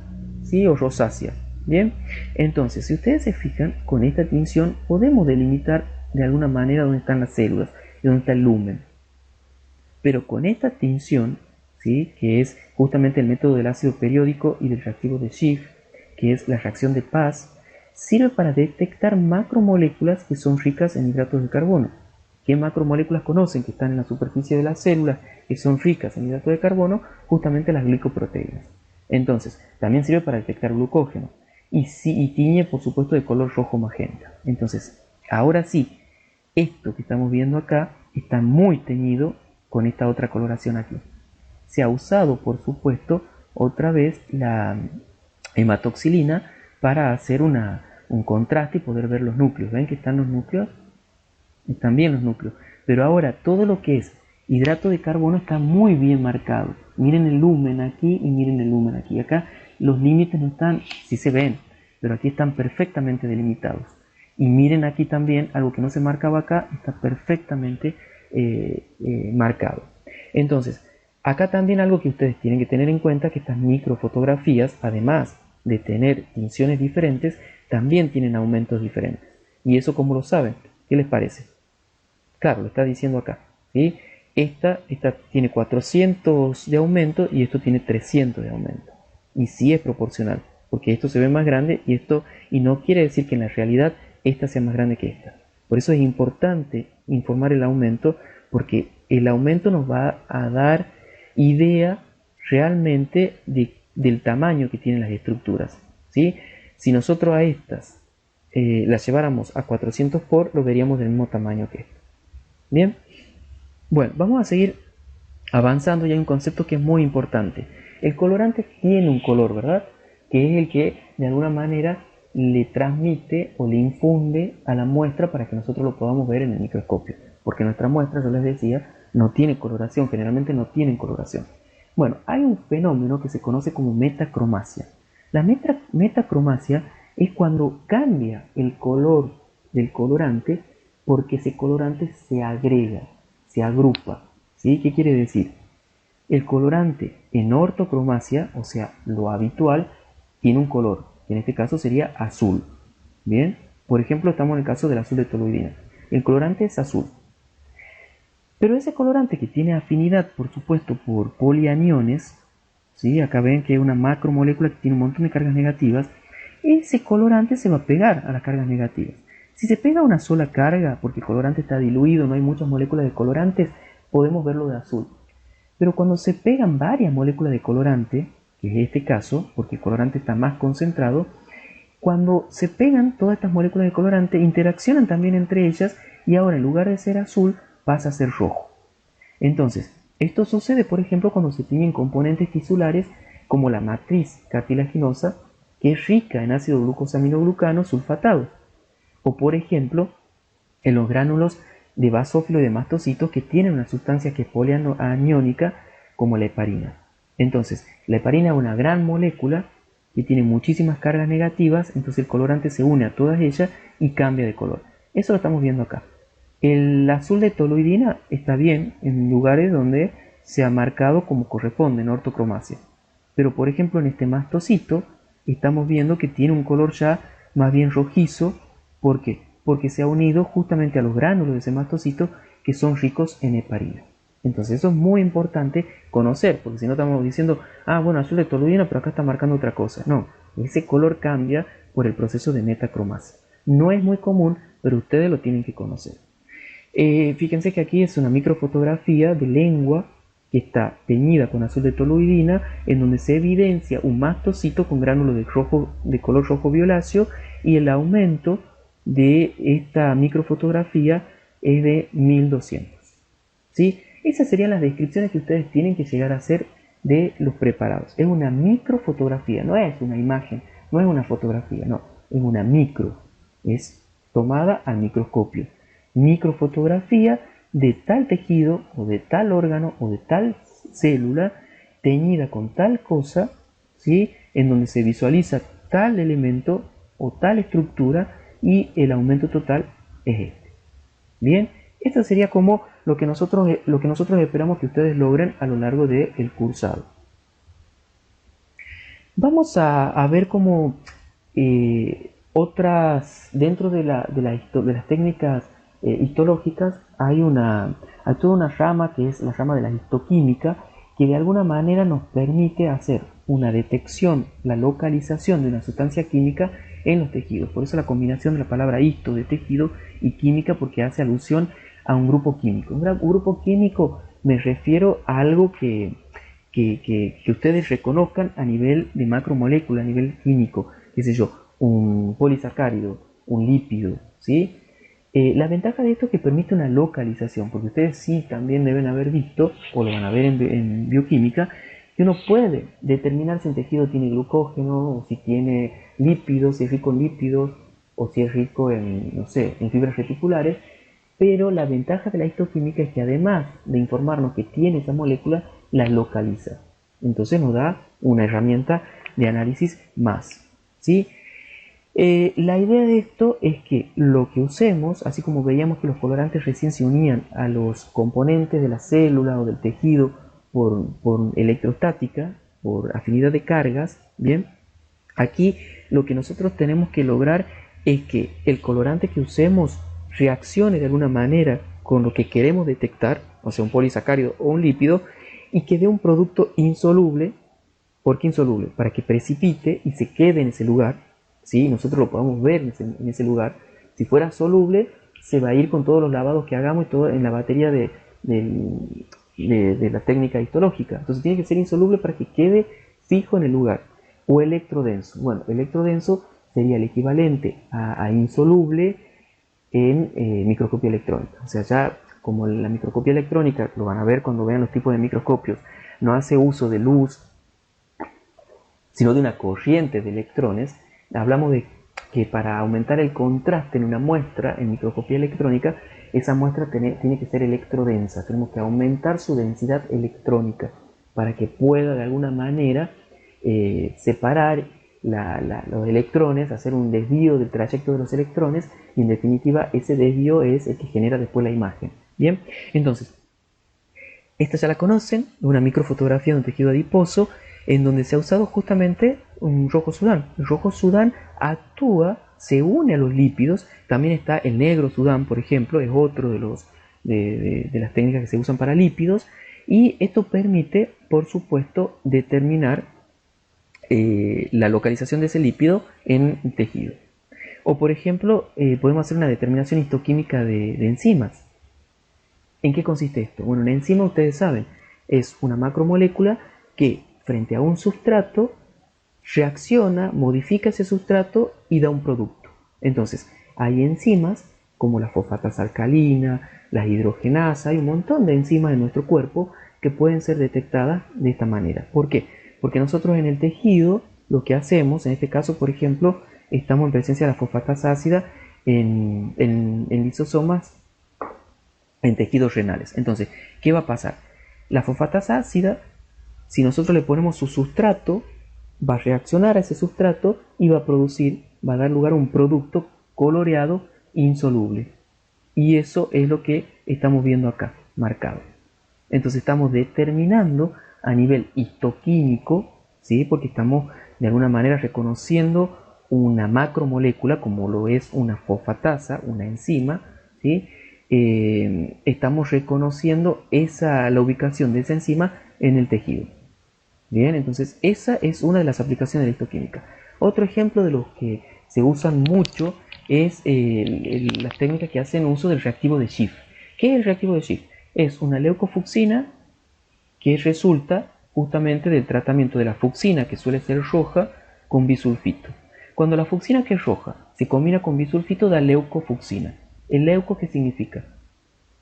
¿sí? O rosácea. Bien, entonces si ustedes se fijan, con esta tinción podemos delimitar de alguna manera dónde están las células y dónde está el lumen. Pero con esta tinción, ¿sí? Que es justamente el método del ácido periódico y del reactivo de Schiff, que es la reacción de Paz, sirve para detectar macromoléculas que son ricas en hidratos de carbono. ¿Qué macromoléculas conocen que están en la superficie de las células que son ricas en hidratos de carbono? Justamente las glicoproteínas. Entonces, también sirve para detectar glucógeno. Y tiñe, por supuesto, de color rojo magenta. Entonces, ahora sí, esto que estamos viendo acá está muy teñido con esta otra coloración aquí. Se ha usado, por supuesto, otra vez la hematoxilina para hacer un contraste y poder ver los núcleos. ¿Ven que están los núcleos? Están bien los núcleos. Pero ahora todo lo que es hidrato de carbono está muy bien marcado. Miren el lumen aquí y miren el lumen aquí. Acá los límites no están, sí se ven, pero aquí están perfectamente delimitados. Y miren aquí también, algo que no se marcaba acá, está perfectamente marcado. Entonces, acá también algo que ustedes tienen que tener en cuenta, que estas microfotografías, además de tener tinciones diferentes, también tienen aumentos diferentes. ¿Y eso cómo lo saben? ¿Qué les parece? Claro, lo está diciendo acá, ¿sí? Esta tiene 400 de aumento y esto tiene 300 de aumento. Y sí es proporcional, porque esto se ve más grande y no quiere decir que en la realidad esta sea más grande que esta. Por eso es importante informar el aumento, porque el aumento nos va a dar idea realmente del tamaño que tienen las estructuras, ¿sí? Si nosotros a estas las lleváramos a 400 por, lo veríamos del mismo tamaño que esta. Bien, bueno, vamos a seguir avanzando y hay un concepto que es muy importante. El colorante tiene un color, ¿verdad? Que es el que de alguna manera le transmite o le infunde a la muestra para que nosotros lo podamos ver en el microscopio. Porque nuestra muestra, yo les decía, no tiene coloración, generalmente no tienen coloración. Bueno, hay un fenómeno que se conoce como metacromacia. La metacromacia es cuando cambia el color del colorante porque ese colorante se agrega, se agrupa. ¿Sí? ¿Qué quiere decir? El colorante en ortocromacia, o sea, lo habitual, tiene un color, que en este caso sería azul. Bien, por ejemplo, estamos en el caso del azul de toluidina. El colorante es azul. Pero ese colorante que tiene afinidad, por supuesto, por polianiones, ¿sí? Acá ven que es una macromolécula que tiene un montón de cargas negativas, ese colorante se va a pegar a las cargas negativas. Si se pega una sola carga, porque el colorante está diluido, no hay muchas moléculas de colorantes, podemos verlo de azul. Pero cuando se pegan varias moléculas de colorante, que es este caso, porque el colorante está más concentrado, cuando se pegan todas estas moléculas de colorante, interaccionan también entre ellas y ahora en lugar de ser azul, pasa a ser rojo. Entonces, esto sucede, por ejemplo, cuando se tienen componentes tisulares como la matriz cartilaginosa, que es rica en ácido glucosaminoglucano sulfatado. O, por ejemplo, en los gránulos de basófilo y de mastocitos que tienen una sustancia que es polianiónica como la heparina. Entonces, la heparina es una gran molécula que tiene muchísimas cargas negativas, entonces el colorante se une a todas ellas y cambia de color. Eso lo estamos viendo acá. El azul de toluidina está bien en lugares donde se ha marcado como corresponde en ortocromacia. Pero por ejemplo en este mastocito estamos viendo que tiene un color ya más bien rojizo. ¿Por qué? Porque se ha unido justamente a los gránulos de ese mastocito que son ricos en heparina. Entonces eso es muy importante conocer, porque si no estamos diciendo, bueno, azul de toluidina, pero acá está marcando otra cosa. No, ese color cambia por el proceso de metacromacia. No es muy común, pero ustedes lo tienen que conocer. Fíjense que aquí es una microfotografía de lengua que está teñida con azul de toluidina, en donde se evidencia un mastocito con gránulos de color rojo violáceo, y el aumento de esta microfotografía es de 1200. ¿Sí? Esas serían las descripciones que ustedes tienen que llegar a hacer de los preparados. Es una microfotografía, no es una imagen, no es una fotografía, no, es una micro, es tomada al microscopio. Microfotografía de tal tejido o de tal órgano o de tal célula teñida con tal cosa, ¿sí? En donde se visualiza tal elemento o tal estructura y el aumento total es este. Bien, esto sería como lo que nosotros esperamos que ustedes logren a lo largo del cursado. Vamos a ver cómo dentro de las técnicas histológicas hay toda una rama que es la rama de la histoquímica, que de alguna manera nos permite hacer una detección, la localización de una sustancia química en los tejidos. Por eso la combinación de la palabra histo de tejido y química, porque hace alusión a un grupo químico. Un grupo químico me refiero a algo que ustedes reconozcan a nivel de macromolécula, a nivel químico, qué sé yo, un polisacárido, un lípido, ¿sí? La ventaja de esto es que permite una localización, porque ustedes sí también deben haber visto, o lo van a ver en bioquímica, que uno puede determinar si un tejido tiene glucógeno, o si tiene lípidos, si es rico en lípidos, o si es rico en, no sé, en fibras reticulares, pero la ventaja de la histoquímica es que además de informarnos que tiene esa molécula, la localiza. Entonces nos da una herramienta de análisis más, ¿sí? La idea de esto es que lo que usemos, así como veíamos que los colorantes recién se unían a los componentes de la célula o del tejido por electrostática, por afinidad de cargas, ¿bien? Aquí lo que nosotros tenemos que lograr es que el colorante que usemos reaccione de alguna manera con lo que queremos detectar, o sea, un polisacárido o un lípido, y que dé un producto insoluble. ¿Por qué insoluble? Para que precipite y se quede en ese lugar, ¿sí? Nosotros lo podemos ver en ese lugar. Si fuera soluble, se va a ir con todos los lavados que hagamos y todo en la batería de la técnica histológica. Entonces tiene que ser insoluble para que quede fijo en el lugar. O electrodenso. Bueno, electrodenso sería el equivalente a insoluble en microscopía electrónica. O sea, ya como la microscopía electrónica, lo van a ver cuando vean los tipos de microscopios, no hace uso de luz, sino de una corriente de electrones. Hablamos de que para aumentar el contraste en una muestra en microscopía electrónica, esa muestra tiene que ser electrodensa. Tenemos que aumentar su densidad electrónica para que pueda de alguna manera separar los electrones, hacer un desvío del trayecto de los electrones, y en definitiva ese desvío es el que genera después la imagen. Bien, entonces esta ya la conocen, una microfotografía de un tejido adiposo en donde se ha usado justamente un rojo sudán. El rojo sudán actúa, se une a los lípidos. También está el negro sudán, por ejemplo, es otro de las técnicas que se usan para lípidos, y esto permite, por supuesto, determinar la localización de ese lípido en el tejido. O por ejemplo, podemos hacer una determinación histoquímica de enzimas. ¿En qué consiste esto? Bueno, una enzima, ustedes saben, es una macromolécula que frente a un sustrato reacciona, modifica ese sustrato y da un producto. Entonces, hay enzimas como la fosfatasa alcalina, la hidrogenasa, hay un montón de enzimas en nuestro cuerpo que pueden ser detectadas de esta manera. ¿Por qué? Porque nosotros en el tejido lo que hacemos, en este caso, por ejemplo, estamos en presencia de la fosfatasa ácida en lisosomas en tejidos renales. Entonces, ¿qué va a pasar? La fosfatasa ácida, si nosotros le ponemos su sustrato, va a reaccionar a ese sustrato y va a dar lugar a un producto coloreado insoluble. Y eso es lo que estamos viendo acá, marcado. Entonces estamos determinando a nivel histoquímico, ¿sí? Porque estamos de alguna manera reconociendo una macromolécula como lo es una fosfatasa, una enzima, ¿sí? Estamos reconociendo la ubicación de esa enzima en el tejido. Bien, entonces esa es una de las aplicaciones de la histoquímica. Otro ejemplo de los que se usan mucho es las técnicas que hacen uso del reactivo de Schiff. ¿Qué es el reactivo de Schiff? Es una leucofucsina que resulta justamente del tratamiento de la fucsina, que suele ser roja, con bisulfito. Cuando la fucsina, que es roja, se combina con bisulfito, da leucofucsina. ¿El leuco qué significa?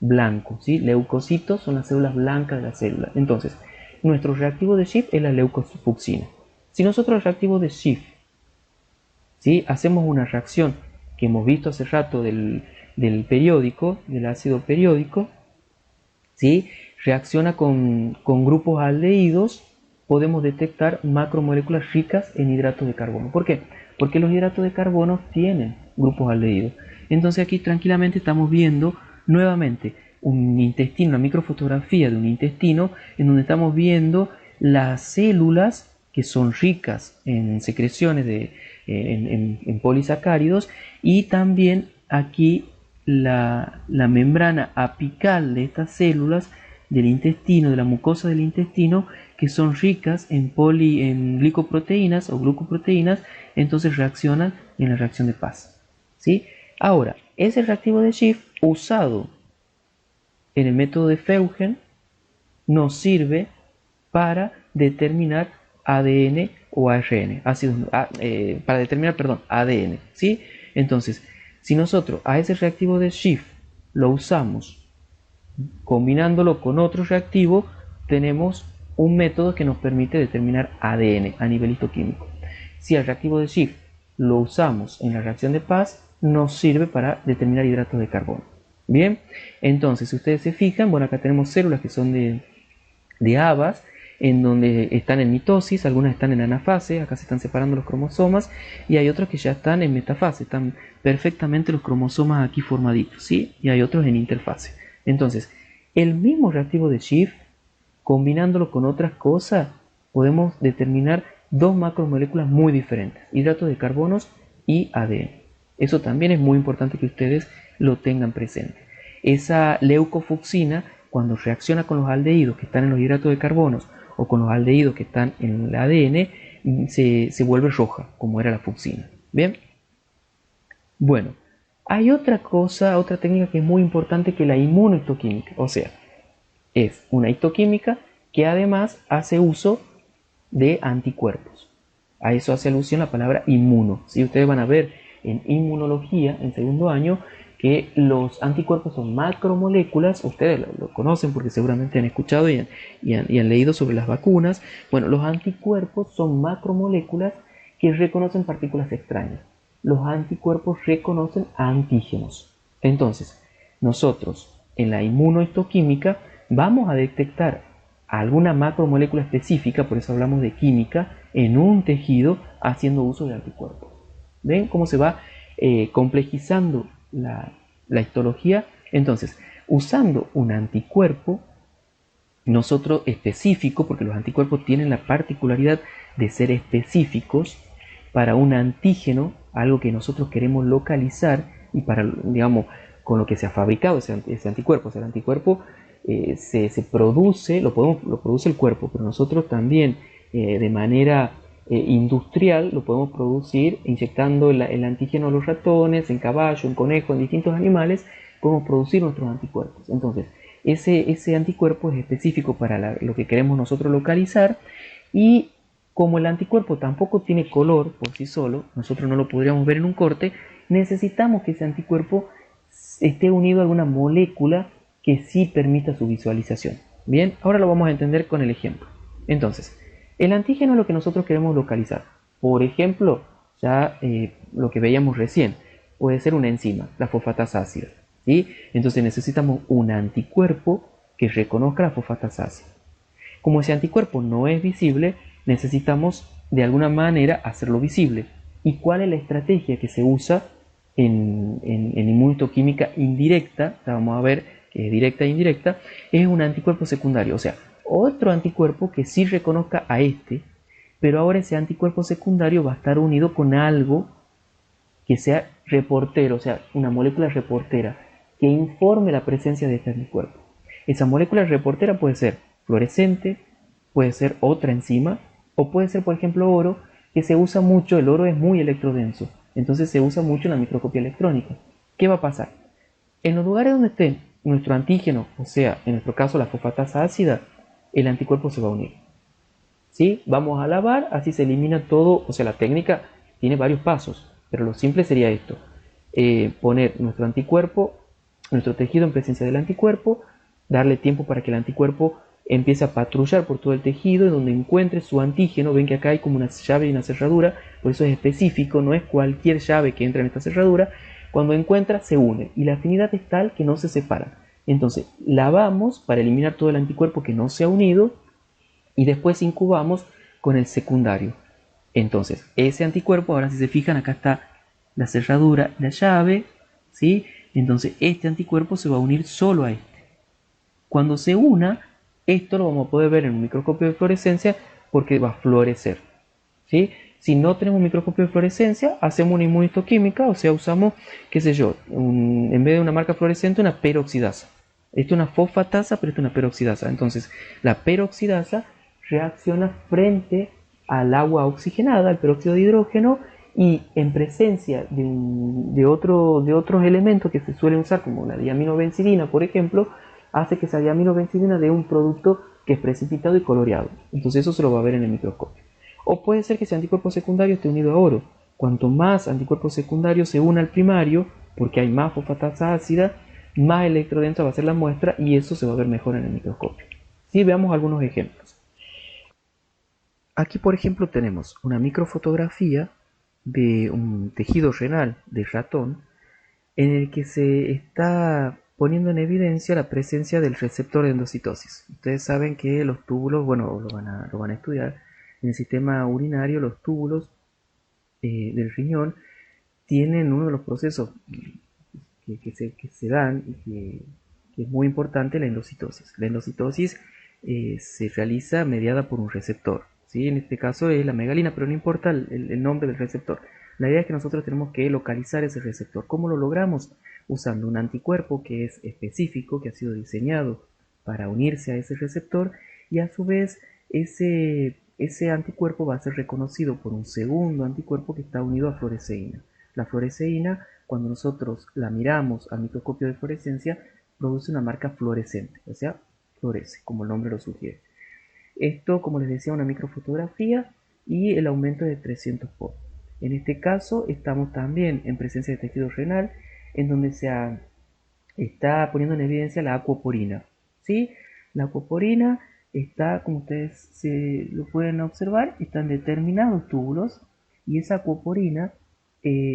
Blanco, ¿sí? Leucocitos son las células blancas de la célula. Entonces, nuestro reactivo de Schiff es la leucofucsina. Si nosotros el reactivo de Schiff, ¿sí?, hacemos una reacción que hemos visto hace rato del periódico, del ácido periódico, ¿sí?, reacciona con grupos aldehídos, podemos detectar macromoléculas ricas en hidratos de carbono. ¿Por qué? Porque los hidratos de carbono tienen grupos aldehídos. Entonces aquí tranquilamente estamos viendo nuevamente un intestino, una microfotografía de un intestino en donde estamos viendo las células que son ricas en secreciones en polisacáridos, y también aquí la membrana apical de estas células del intestino, de la mucosa del intestino, que son ricas en glicoproteínas o glucoproteínas, entonces reaccionan en la reacción de Paz, ¿sí? Ahora, ese reactivo de Schiff usado en el método de Feugen nos sirve para determinar ADN o ARN, para determinar, ADN, ¿sí? Entonces, si nosotros a ese reactivo de Schiff lo usamos combinándolo con otro reactivo, tenemos un método que nos permite determinar ADN a nivel histoquímico. Si el reactivo de Schiff lo usamos en la reacción de Paz, nos sirve para determinar hidratos de carbono. Bien, entonces si ustedes se fijan, bueno, acá tenemos células que son de habas, en donde están en mitosis, algunas están en anafase, acá se están separando los cromosomas, y hay otros que ya están en metafase, están perfectamente los cromosomas aquí formaditos, ¿sí? Y hay otros en interfase. Entonces, el mismo reactivo de Schiff, combinándolo con otras cosas, podemos determinar dos macromoléculas muy diferentes, hidratos de carbonos y ADN. Eso también es muy importante que ustedes lo tengan presente. Esa leucofucsina, cuando reacciona con los aldehídos que están en los hidratos de carbonos o con los aldehídos que están en el ADN, se vuelve roja, como era la fucsina. ¿Bien? Bueno, hay otra cosa, otra técnica que es muy importante, que es la inmunohistoquímica. O sea, es una histoquímica que además hace uso de anticuerpos. A eso hace alusión la palabra inmuno. Si ustedes van a ver en inmunología, en segundo año, que los anticuerpos son macromoléculas, ustedes lo conocen porque seguramente han escuchado y han leído sobre las vacunas. Bueno, los anticuerpos son macromoléculas que reconocen partículas extrañas. Los anticuerpos reconocen antígenos. Entonces, nosotros en la inmunohistoquímica vamos a detectar alguna macromolécula específica, por eso hablamos de química, en un tejido haciendo uso de anticuerpos. ¿Ven cómo se va complejizando la histología? Entonces, usando un anticuerpo, nosotros específico, porque los anticuerpos tienen la particularidad de ser específicos para un antígeno, algo que nosotros queremos localizar, y para, digamos, con lo que se ha fabricado ese anticuerpo. O sea, el anticuerpo se produce, lo produce el cuerpo, pero nosotros también de manera industrial lo podemos producir inyectando el antígeno a los ratones, en caballo, en conejo, en distintos animales, podemos producir nuestros anticuerpos. Entonces, ese anticuerpo es específico para lo que queremos nosotros localizar, y como el anticuerpo tampoco tiene color por sí solo, nosotros no lo podríamos ver en un corte, necesitamos que ese anticuerpo esté unido a alguna molécula que sí permita su visualización. Bien, ahora lo vamos a entender con el ejemplo. Entonces, el antígeno es lo que nosotros queremos localizar. Por ejemplo, ya lo que veíamos recién, puede ser una enzima, la fosfatasa ácida, ¿sí? Entonces necesitamos un anticuerpo que reconozca la fosfatasa ácida. Como ese anticuerpo no es visible, necesitamos de alguna manera hacerlo visible. ¿Y cuál es la estrategia que se usa en inmunohistoquímica indirecta? O sea, vamos a ver que es directa e indirecta, es un anticuerpo secundario, o sea, otro anticuerpo que sí reconozca a este, pero ahora ese anticuerpo secundario va a estar unido con algo que sea reportero, o sea, una molécula reportera, que informe la presencia de este anticuerpo. Esa molécula reportera puede ser fluorescente, puede ser otra enzima, o puede ser, por ejemplo, oro, que se usa mucho, el oro es muy electrodenso, entonces se usa mucho en la microscopía electrónica. ¿Qué va a pasar? En los lugares donde esté nuestro antígeno, o sea, en nuestro caso la fosfatasa ácida, el anticuerpo se va a unir. ¿Sí? Vamos a lavar, así se elimina todo, o sea, la técnica tiene varios pasos, pero lo simple sería esto, poner nuestro anticuerpo, nuestro tejido en presencia del anticuerpo, darle tiempo para que el anticuerpo empiece a patrullar por todo el tejido y donde encuentre su antígeno, ven que acá hay como una llave y una cerradura, por eso es específico, no es cualquier llave que entra en esta cerradura, cuando encuentra se une y la afinidad es tal que no se separa. Entonces lavamos para eliminar todo el anticuerpo que no se ha unido y después incubamos con el secundario. Entonces, ese anticuerpo, ahora si se fijan, acá está la cerradura, la llave, ¿sí? Entonces, este anticuerpo se va a unir solo a este. Cuando se una, esto lo vamos a poder ver en un microscopio de fluorescencia porque va a fluorecer, ¿sí? Si no tenemos un microscopio de fluorescencia, hacemos una inmunistoquímica, o sea, usamos, qué sé yo, en vez de una marca fluorescente, una peroxidasa. Esto es una fosfatasa, pero esto es una peroxidasa. Entonces, la peroxidasa reacciona frente al agua oxigenada, al peróxido de hidrógeno, y en presencia de otros elementos que se suelen usar, como la diaminobencidina, por ejemplo, hace que esa diaminobencidina dé un producto que es precipitado y coloreado. Entonces eso se lo va a ver en el microscopio. O puede ser que ese anticuerpo secundario esté unido a oro. Cuanto más anticuerpo secundario se une al primario, porque hay más fosfatasa ácida, más electrodensa va a ser la muestra y eso se va a ver mejor en el microscopio. Si veamos algunos ejemplos. Aquí, por ejemplo, tenemos una microfotografía de un tejido renal de ratón en el que se está poniendo en evidencia la presencia del receptor de endocitosis. Ustedes saben que los túbulos, bueno, lo van a estudiar, en el sistema urinario los túbulos del riñón tienen uno de los procesos que se dan y que es muy importante, la endocitosis. La endocitosis se realiza mediada por un receptor. ¿Sí? En este caso es la megalina, pero no importa el nombre del receptor. La idea es que nosotros tenemos que localizar ese receptor. ¿Cómo lo logramos? Usando un anticuerpo que es específico, que ha sido diseñado para unirse a ese receptor y a su vez ese anticuerpo va a ser reconocido por un segundo anticuerpo que está unido a fluoresceína. La fluoresceína, cuando nosotros la miramos al microscopio de fluorescencia, produce una marca fluorescente, o sea, florece, como el nombre lo sugiere. Esto, como les decía, una microfotografía y el aumento de 300 por. En este caso estamos también en presencia de tejido renal, en donde está poniendo en evidencia la aquaporina. ¿Sí? La aquaporina está, como ustedes lo pueden observar, está en determinados túbulos y esa aquaporina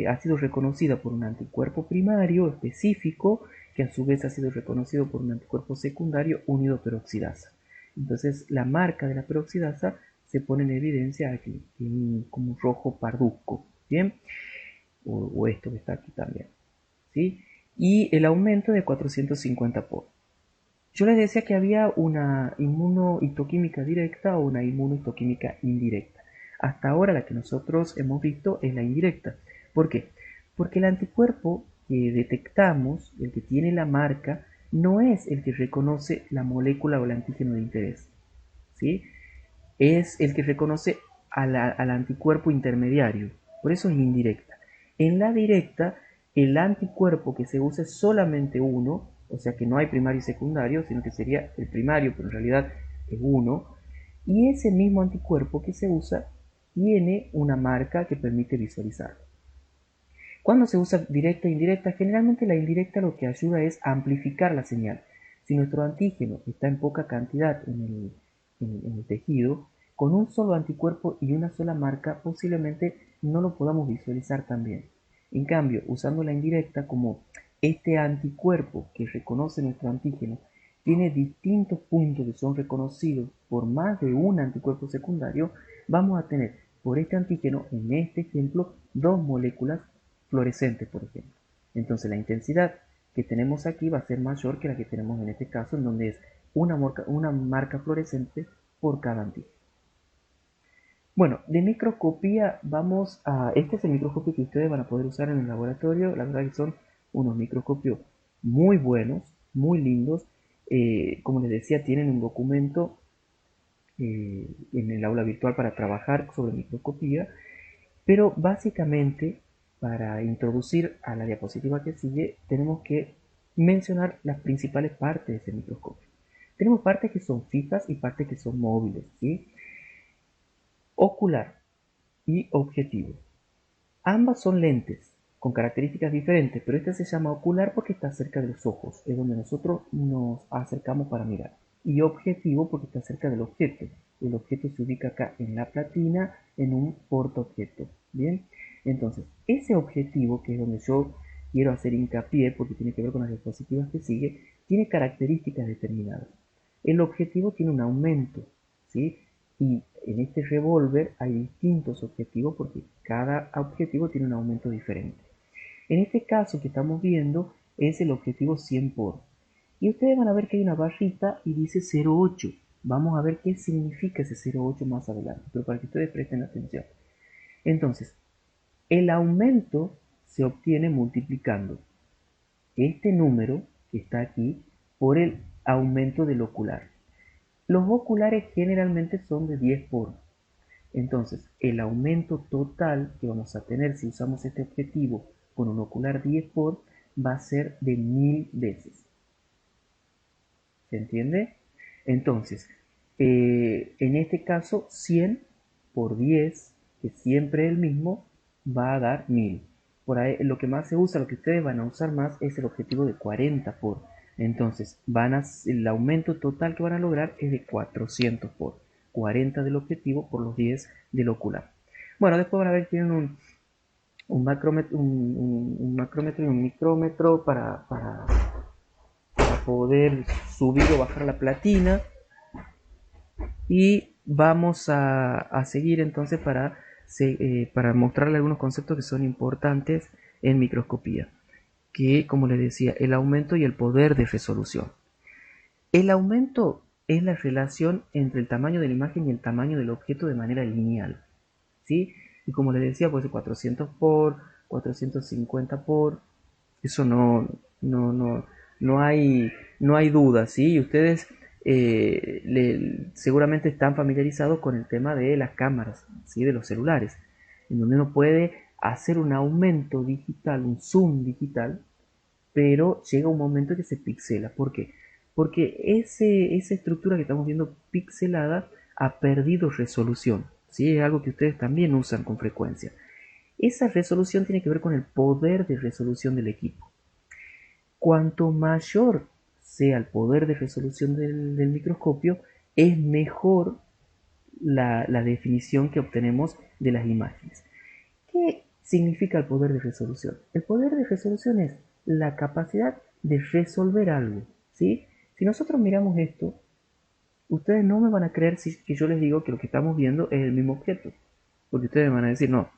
ha sido reconocida por un anticuerpo primario específico que a su vez ha sido reconocido por un anticuerpo secundario unido a peroxidasa. Entonces la marca de la peroxidasa se pone en evidencia aquí, como rojo parduzco, ¿bien? O esto que está aquí también, ¿sí? Y el aumento de 450 por. Yo les decía que había una inmunohistoquímica directa o una inmunohistoquímica indirecta. Hasta ahora la que nosotros hemos visto es la indirecta. ¿Por qué? Porque el anticuerpo que detectamos, el que tiene la marca, no es el que reconoce la molécula o el antígeno de interés, ¿sí? Es el que reconoce al anticuerpo intermediario. Por eso es indirecta. En la directa, el anticuerpo que se usa es solamente uno, o sea que no hay primario y secundario, sino que sería el primario, pero en realidad es uno. Y ese mismo anticuerpo que se usa tiene una marca que permite visualizarlo. Cuando se usa directa e indirecta, generalmente la indirecta lo que ayuda es a amplificar la señal. Si nuestro antígeno está en poca cantidad en el tejido, con un solo anticuerpo y una sola marca posiblemente no lo podamos visualizar tan bien. En cambio, usando la indirecta, como este anticuerpo que reconoce nuestro antígeno tiene distintos puntos que son reconocidos por más de un anticuerpo secundario, vamos a tener por este antígeno, en este ejemplo, dos moléculas fluorescentes, por ejemplo. Entonces la intensidad que tenemos aquí va a ser mayor que la que tenemos en este caso, en donde es una marca fluorescente por cada antígeno. Bueno, de microscopía vamos a... Este es el microscopio que ustedes van a poder usar en el laboratorio. La verdad que son unos microscopios muy buenos, muy lindos. Como les decía, tienen un documento en el aula virtual para trabajar sobre microscopía. Pero básicamente, para introducir a la diapositiva que sigue, tenemos que mencionar las principales partes de ese microscopio. Tenemos partes que son fijas y partes que son móviles, ¿sí? Ocular y objetivo. Ambas son lentes con características diferentes, pero esta se llama ocular porque está cerca de los ojos, es donde nosotros nos acercamos para mirar. Y objetivo porque está cerca del objeto. El objeto se ubica acá en la platina, en un portaobjeto. Bien, entonces ese objetivo, que es donde yo quiero hacer hincapié porque tiene que ver con las diapositivas que sigue, tiene características determinadas. El objetivo tiene un aumento, ¿sí? Y en este revólver hay distintos objetivos porque cada objetivo tiene un aumento diferente. En este caso que estamos viendo es el objetivo 100 por. Y ustedes van a ver que hay una barrita y dice 0,8. Vamos a ver qué significa ese 0,8 más adelante, pero para que ustedes presten atención. Entonces, el aumento se obtiene multiplicando este número que está aquí por el aumento del ocular. Los oculares generalmente son de 10 por. Entonces, el aumento total que vamos a tener si usamos este objetivo con un ocular 10 por va a ser de 1000 veces. ¿Se entiende? Entonces, en este caso, 100 por 10, que siempre es el mismo, va a dar 1000. Por ahí, lo que más se usa, lo que ustedes van a usar más, es el objetivo de 40 por. Entonces, el aumento total que van a lograr es de 400 por. 40 del objetivo por los 10 del ocular. Bueno, después van a ver que tienen un macrómetro, un macrómetro y un micrómetro para poder subir o bajar la platina. Y vamos a seguir entonces para mostrarle algunos conceptos que son importantes en microscopía, que como les decía, el aumento y el poder de resolución. El aumento es la relación entre el tamaño de la imagen y el tamaño del objeto de manera lineal, ¿sí? Y como les decía, puede ser 400 por, 450 por, eso no hay duda, ¿sí? Y ustedes seguramente están familiarizados con el tema de las cámaras, ¿sí? De los celulares, en donde uno puede hacer un aumento digital, un zoom digital, pero llega un momento que se pixela. ¿Por qué? Porque esa estructura que estamos viendo pixelada ha perdido resolución, ¿sí? Es algo que ustedes también usan con frecuencia. Esa resolución tiene que ver con el poder de resolución del equipo. Cuanto mayor sea el poder de resolución del microscopio, es mejor la definición que obtenemos de las imágenes. ¿Qué significa el poder de resolución? El poder de resolución es la capacidad de resolver algo, ¿sí? Si nosotros miramos esto, ustedes no me van a creer que yo les digo que lo que estamos viendo es el mismo objeto, porque ustedes me van a decir, no,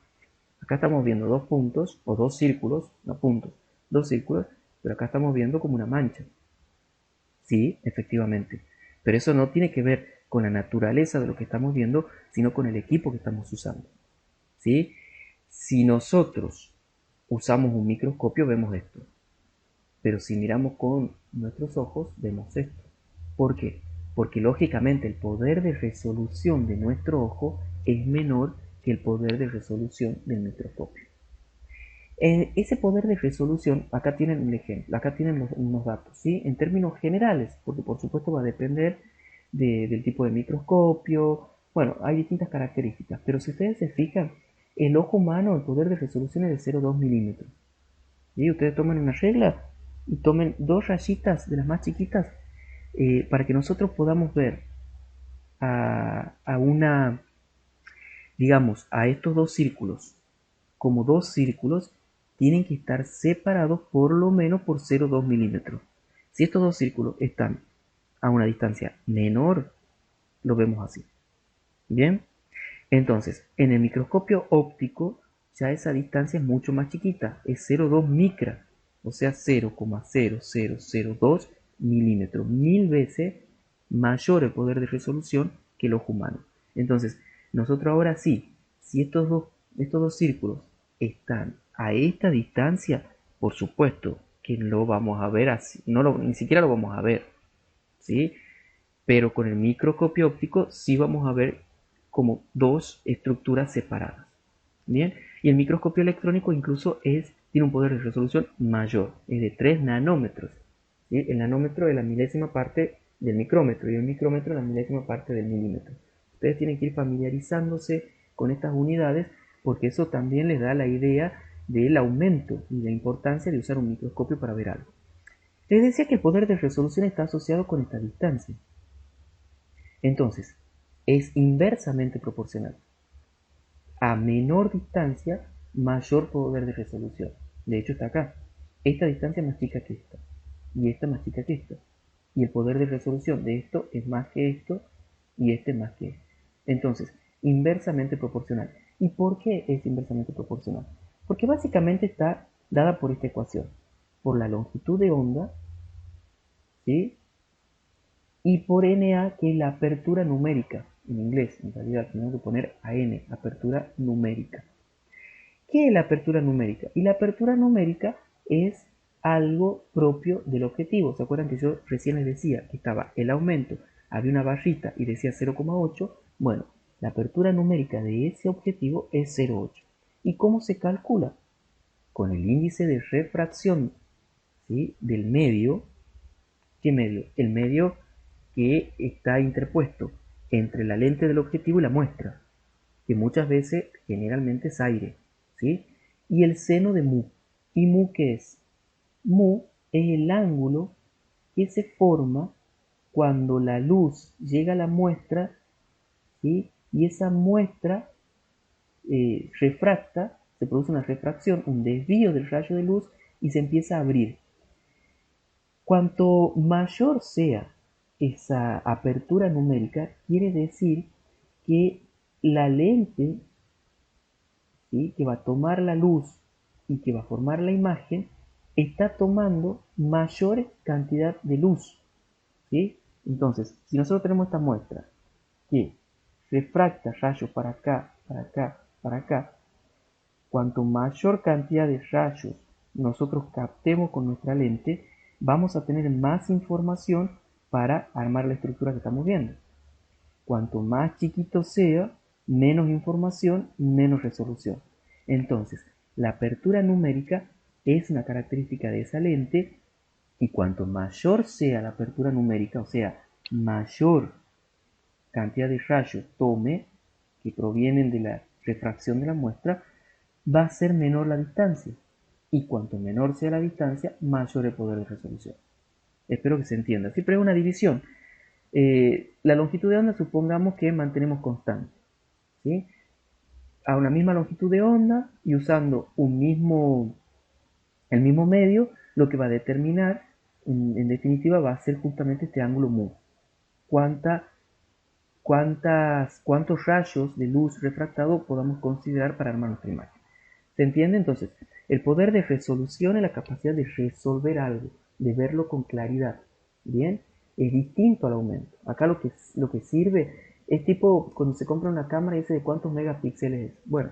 acá estamos viendo dos puntos o dos círculos, no puntos, dos círculos, pero acá estamos viendo como una mancha. Sí, efectivamente, pero eso no tiene que ver con la naturaleza de lo que estamos viendo, sino con el equipo que estamos usando. ¿Sí? Si nosotros usamos un microscopio, vemos esto. Pero si miramos con nuestros ojos, vemos esto. ¿Por qué? Porque lógicamente el poder de resolución de nuestro ojo es menor que el poder de resolución del microscopio. Ese poder de resolución, acá tienen un ejemplo, acá tienen unos datos, ¿sí? En términos generales, porque por supuesto va a depender del tipo de microscopio. Bueno, hay distintas características, pero si ustedes se fijan, el ojo humano, el poder de resolución es de 0,2 milímetros. ¿Sí? Ustedes toman una regla y tomen dos rayitas de las más chiquitas para que nosotros podamos ver digamos, a estos dos círculos como dos círculos, tienen que estar separados por lo menos por 0,2 milímetros. Si estos dos círculos están a una distancia menor, lo vemos así. Bien, Entonces, en el microscopio óptico ya esa distancia es mucho más chiquita, es 0,2 micra, o sea 0,0002 milímetros, 1000 veces mayor el poder de resolución que los humanos. Entonces, nosotros ahora sí, si estos dos círculos están a esta distancia, por supuesto que lo vamos a ver así, ni siquiera lo vamos a ver, ¿sí? Pero con el microscopio óptico sí vamos a ver como dos estructuras separadas. Bien, y el microscopio electrónico incluso tiene un poder de resolución mayor, es de 3 nanómetros. ¿Sí? El nanómetro es la milésima parte del micrómetro y el micrómetro es la milésima parte del milímetro. Ustedes tienen que ir familiarizándose con estas unidades porque eso también les da la idea del aumento y la importancia de usar un microscopio para ver algo. Les decía que el poder de resolución está asociado con esta distancia. Entonces, es inversamente proporcional. A menor distancia, mayor poder de resolución. De hecho, está acá. Esta distancia es más chica que esta. Y esta más chica que esta. Y el poder de resolución de esto es más que esto. Y este más que este. Entonces, inversamente proporcional. ¿Y por qué es inversamente proporcional? Porque básicamente está dada por esta ecuación. Por la longitud de onda, ¿sí? Y por NA, que es la apertura numérica. En inglés, en realidad, tenemos que poner AN, apertura numérica. ¿Qué es la apertura numérica? Y la apertura numérica es algo propio del objetivo. ¿Se acuerdan que yo recién les decía que estaba el aumento, había una barrita y decía 0,8? Bueno, la apertura numérica de ese objetivo es 0,8. ¿Y cómo se calcula? Con el índice de refracción, ¿sí?, del medio. ¿Qué medio? El medio que está interpuesto entre la lente del objetivo y la muestra, que muchas veces generalmente es aire, ¿sí? Y el seno de mu. ¿Y mu qué es? Mu es el ángulo que se forma cuando la luz llega a la muestra, ¿sí? Y esa muestra refracta, se produce una refracción, un desvío del rayo de luz y se empieza a abrir. Cuanto mayor sea esa apertura numérica, quiere decir que la lente, ¿sí?, que va a tomar la luz y que va a formar la imagen, está tomando mayor cantidad de luz, ¿sí? Entonces, si nosotros tenemos esta muestra que refracta rayos para acá, para acá, para acá, cuanto mayor cantidad de rayos nosotros captemos con nuestra lente, vamos a tener más información para armar la estructura que estamos viendo. Cuanto más chiquito sea, menos información, menos resolución. Entonces, la apertura numérica es una característica de esa lente y cuanto mayor sea la apertura numérica, o sea, mayor cantidad de rayos tome que provienen de la refracción de la muestra, va a ser menor la distancia. Y cuanto menor sea la distancia, mayor el poder de resolución. Espero que se entienda. Siempre es una división. La longitud de onda supongamos que mantenemos constante, ¿sí?, a una misma longitud de onda y usando el mismo medio, lo que va a determinar, en definitiva, va a ser justamente este ángulo mu. ¿Cuántos rayos de luz refractado podamos considerar para armar nuestra imagen? ¿Se entiende? Entonces, el poder de resolución es la capacidad de resolver algo, de verlo con claridad. ¿Bien? Es distinto al aumento. Acá lo que sirve es tipo cuando se compra una cámara y dice de cuántos megapíxeles es. Bueno,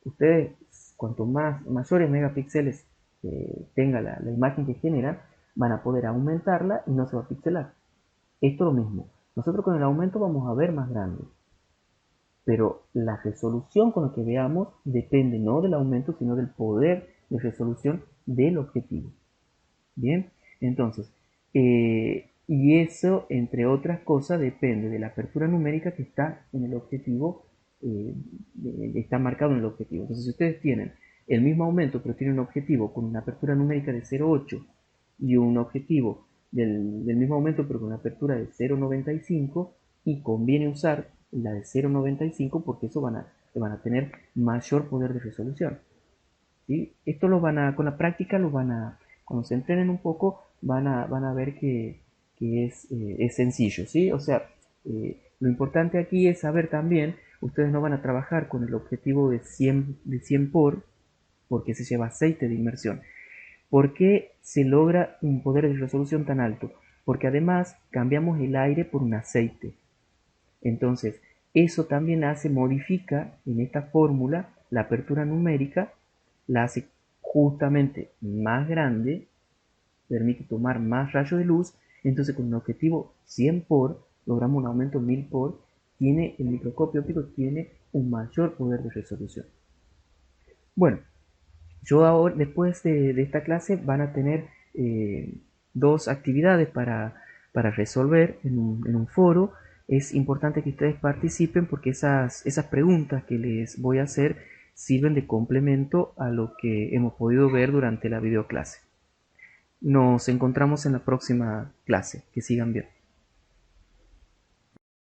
ustedes, cuanto mayores megapíxeles tenga la imagen que generan, van a poder aumentarla y no se va a pixelar. Esto es lo mismo. Nosotros con el aumento vamos a ver más grande, pero la resolución con la que veamos depende no del aumento, sino del poder de resolución del objetivo. Bien, entonces, y eso, entre otras cosas, depende de la apertura numérica que está en el objetivo, está marcado en el objetivo. Entonces, si ustedes tienen el mismo aumento, pero tienen un objetivo con una apertura numérica de 0,8 y un objetivo del mismo aumento, pero con una apertura de 0,95, y conviene usar la de 0,95 porque eso van a tener mayor poder de resolución. ¿Sí? Esto con la práctica cuando se entrenen un poco, van a ver que es sencillo, ¿sí? O sea, lo importante aquí es saber también ustedes no van a trabajar con el objetivo de 100 porque se lleva aceite de inmersión. ¿Por qué se logra un poder de resolución tan alto? Porque además cambiamos el aire por un aceite. Entonces, eso también modifica en esta fórmula la apertura numérica, la hace justamente más grande, permite tomar más rayos de luz. Entonces, con un objetivo 100 por, logramos un aumento 1000 por, el microscopio óptico tiene un mayor poder de resolución. Bueno, yo ahora, después de esta clase, van a tener dos actividades para resolver en un foro. Es importante que ustedes participen porque esas preguntas que les voy a hacer sirven de complemento a lo que hemos podido ver durante la videoclase. Nos encontramos en la próxima clase. Que sigan bien.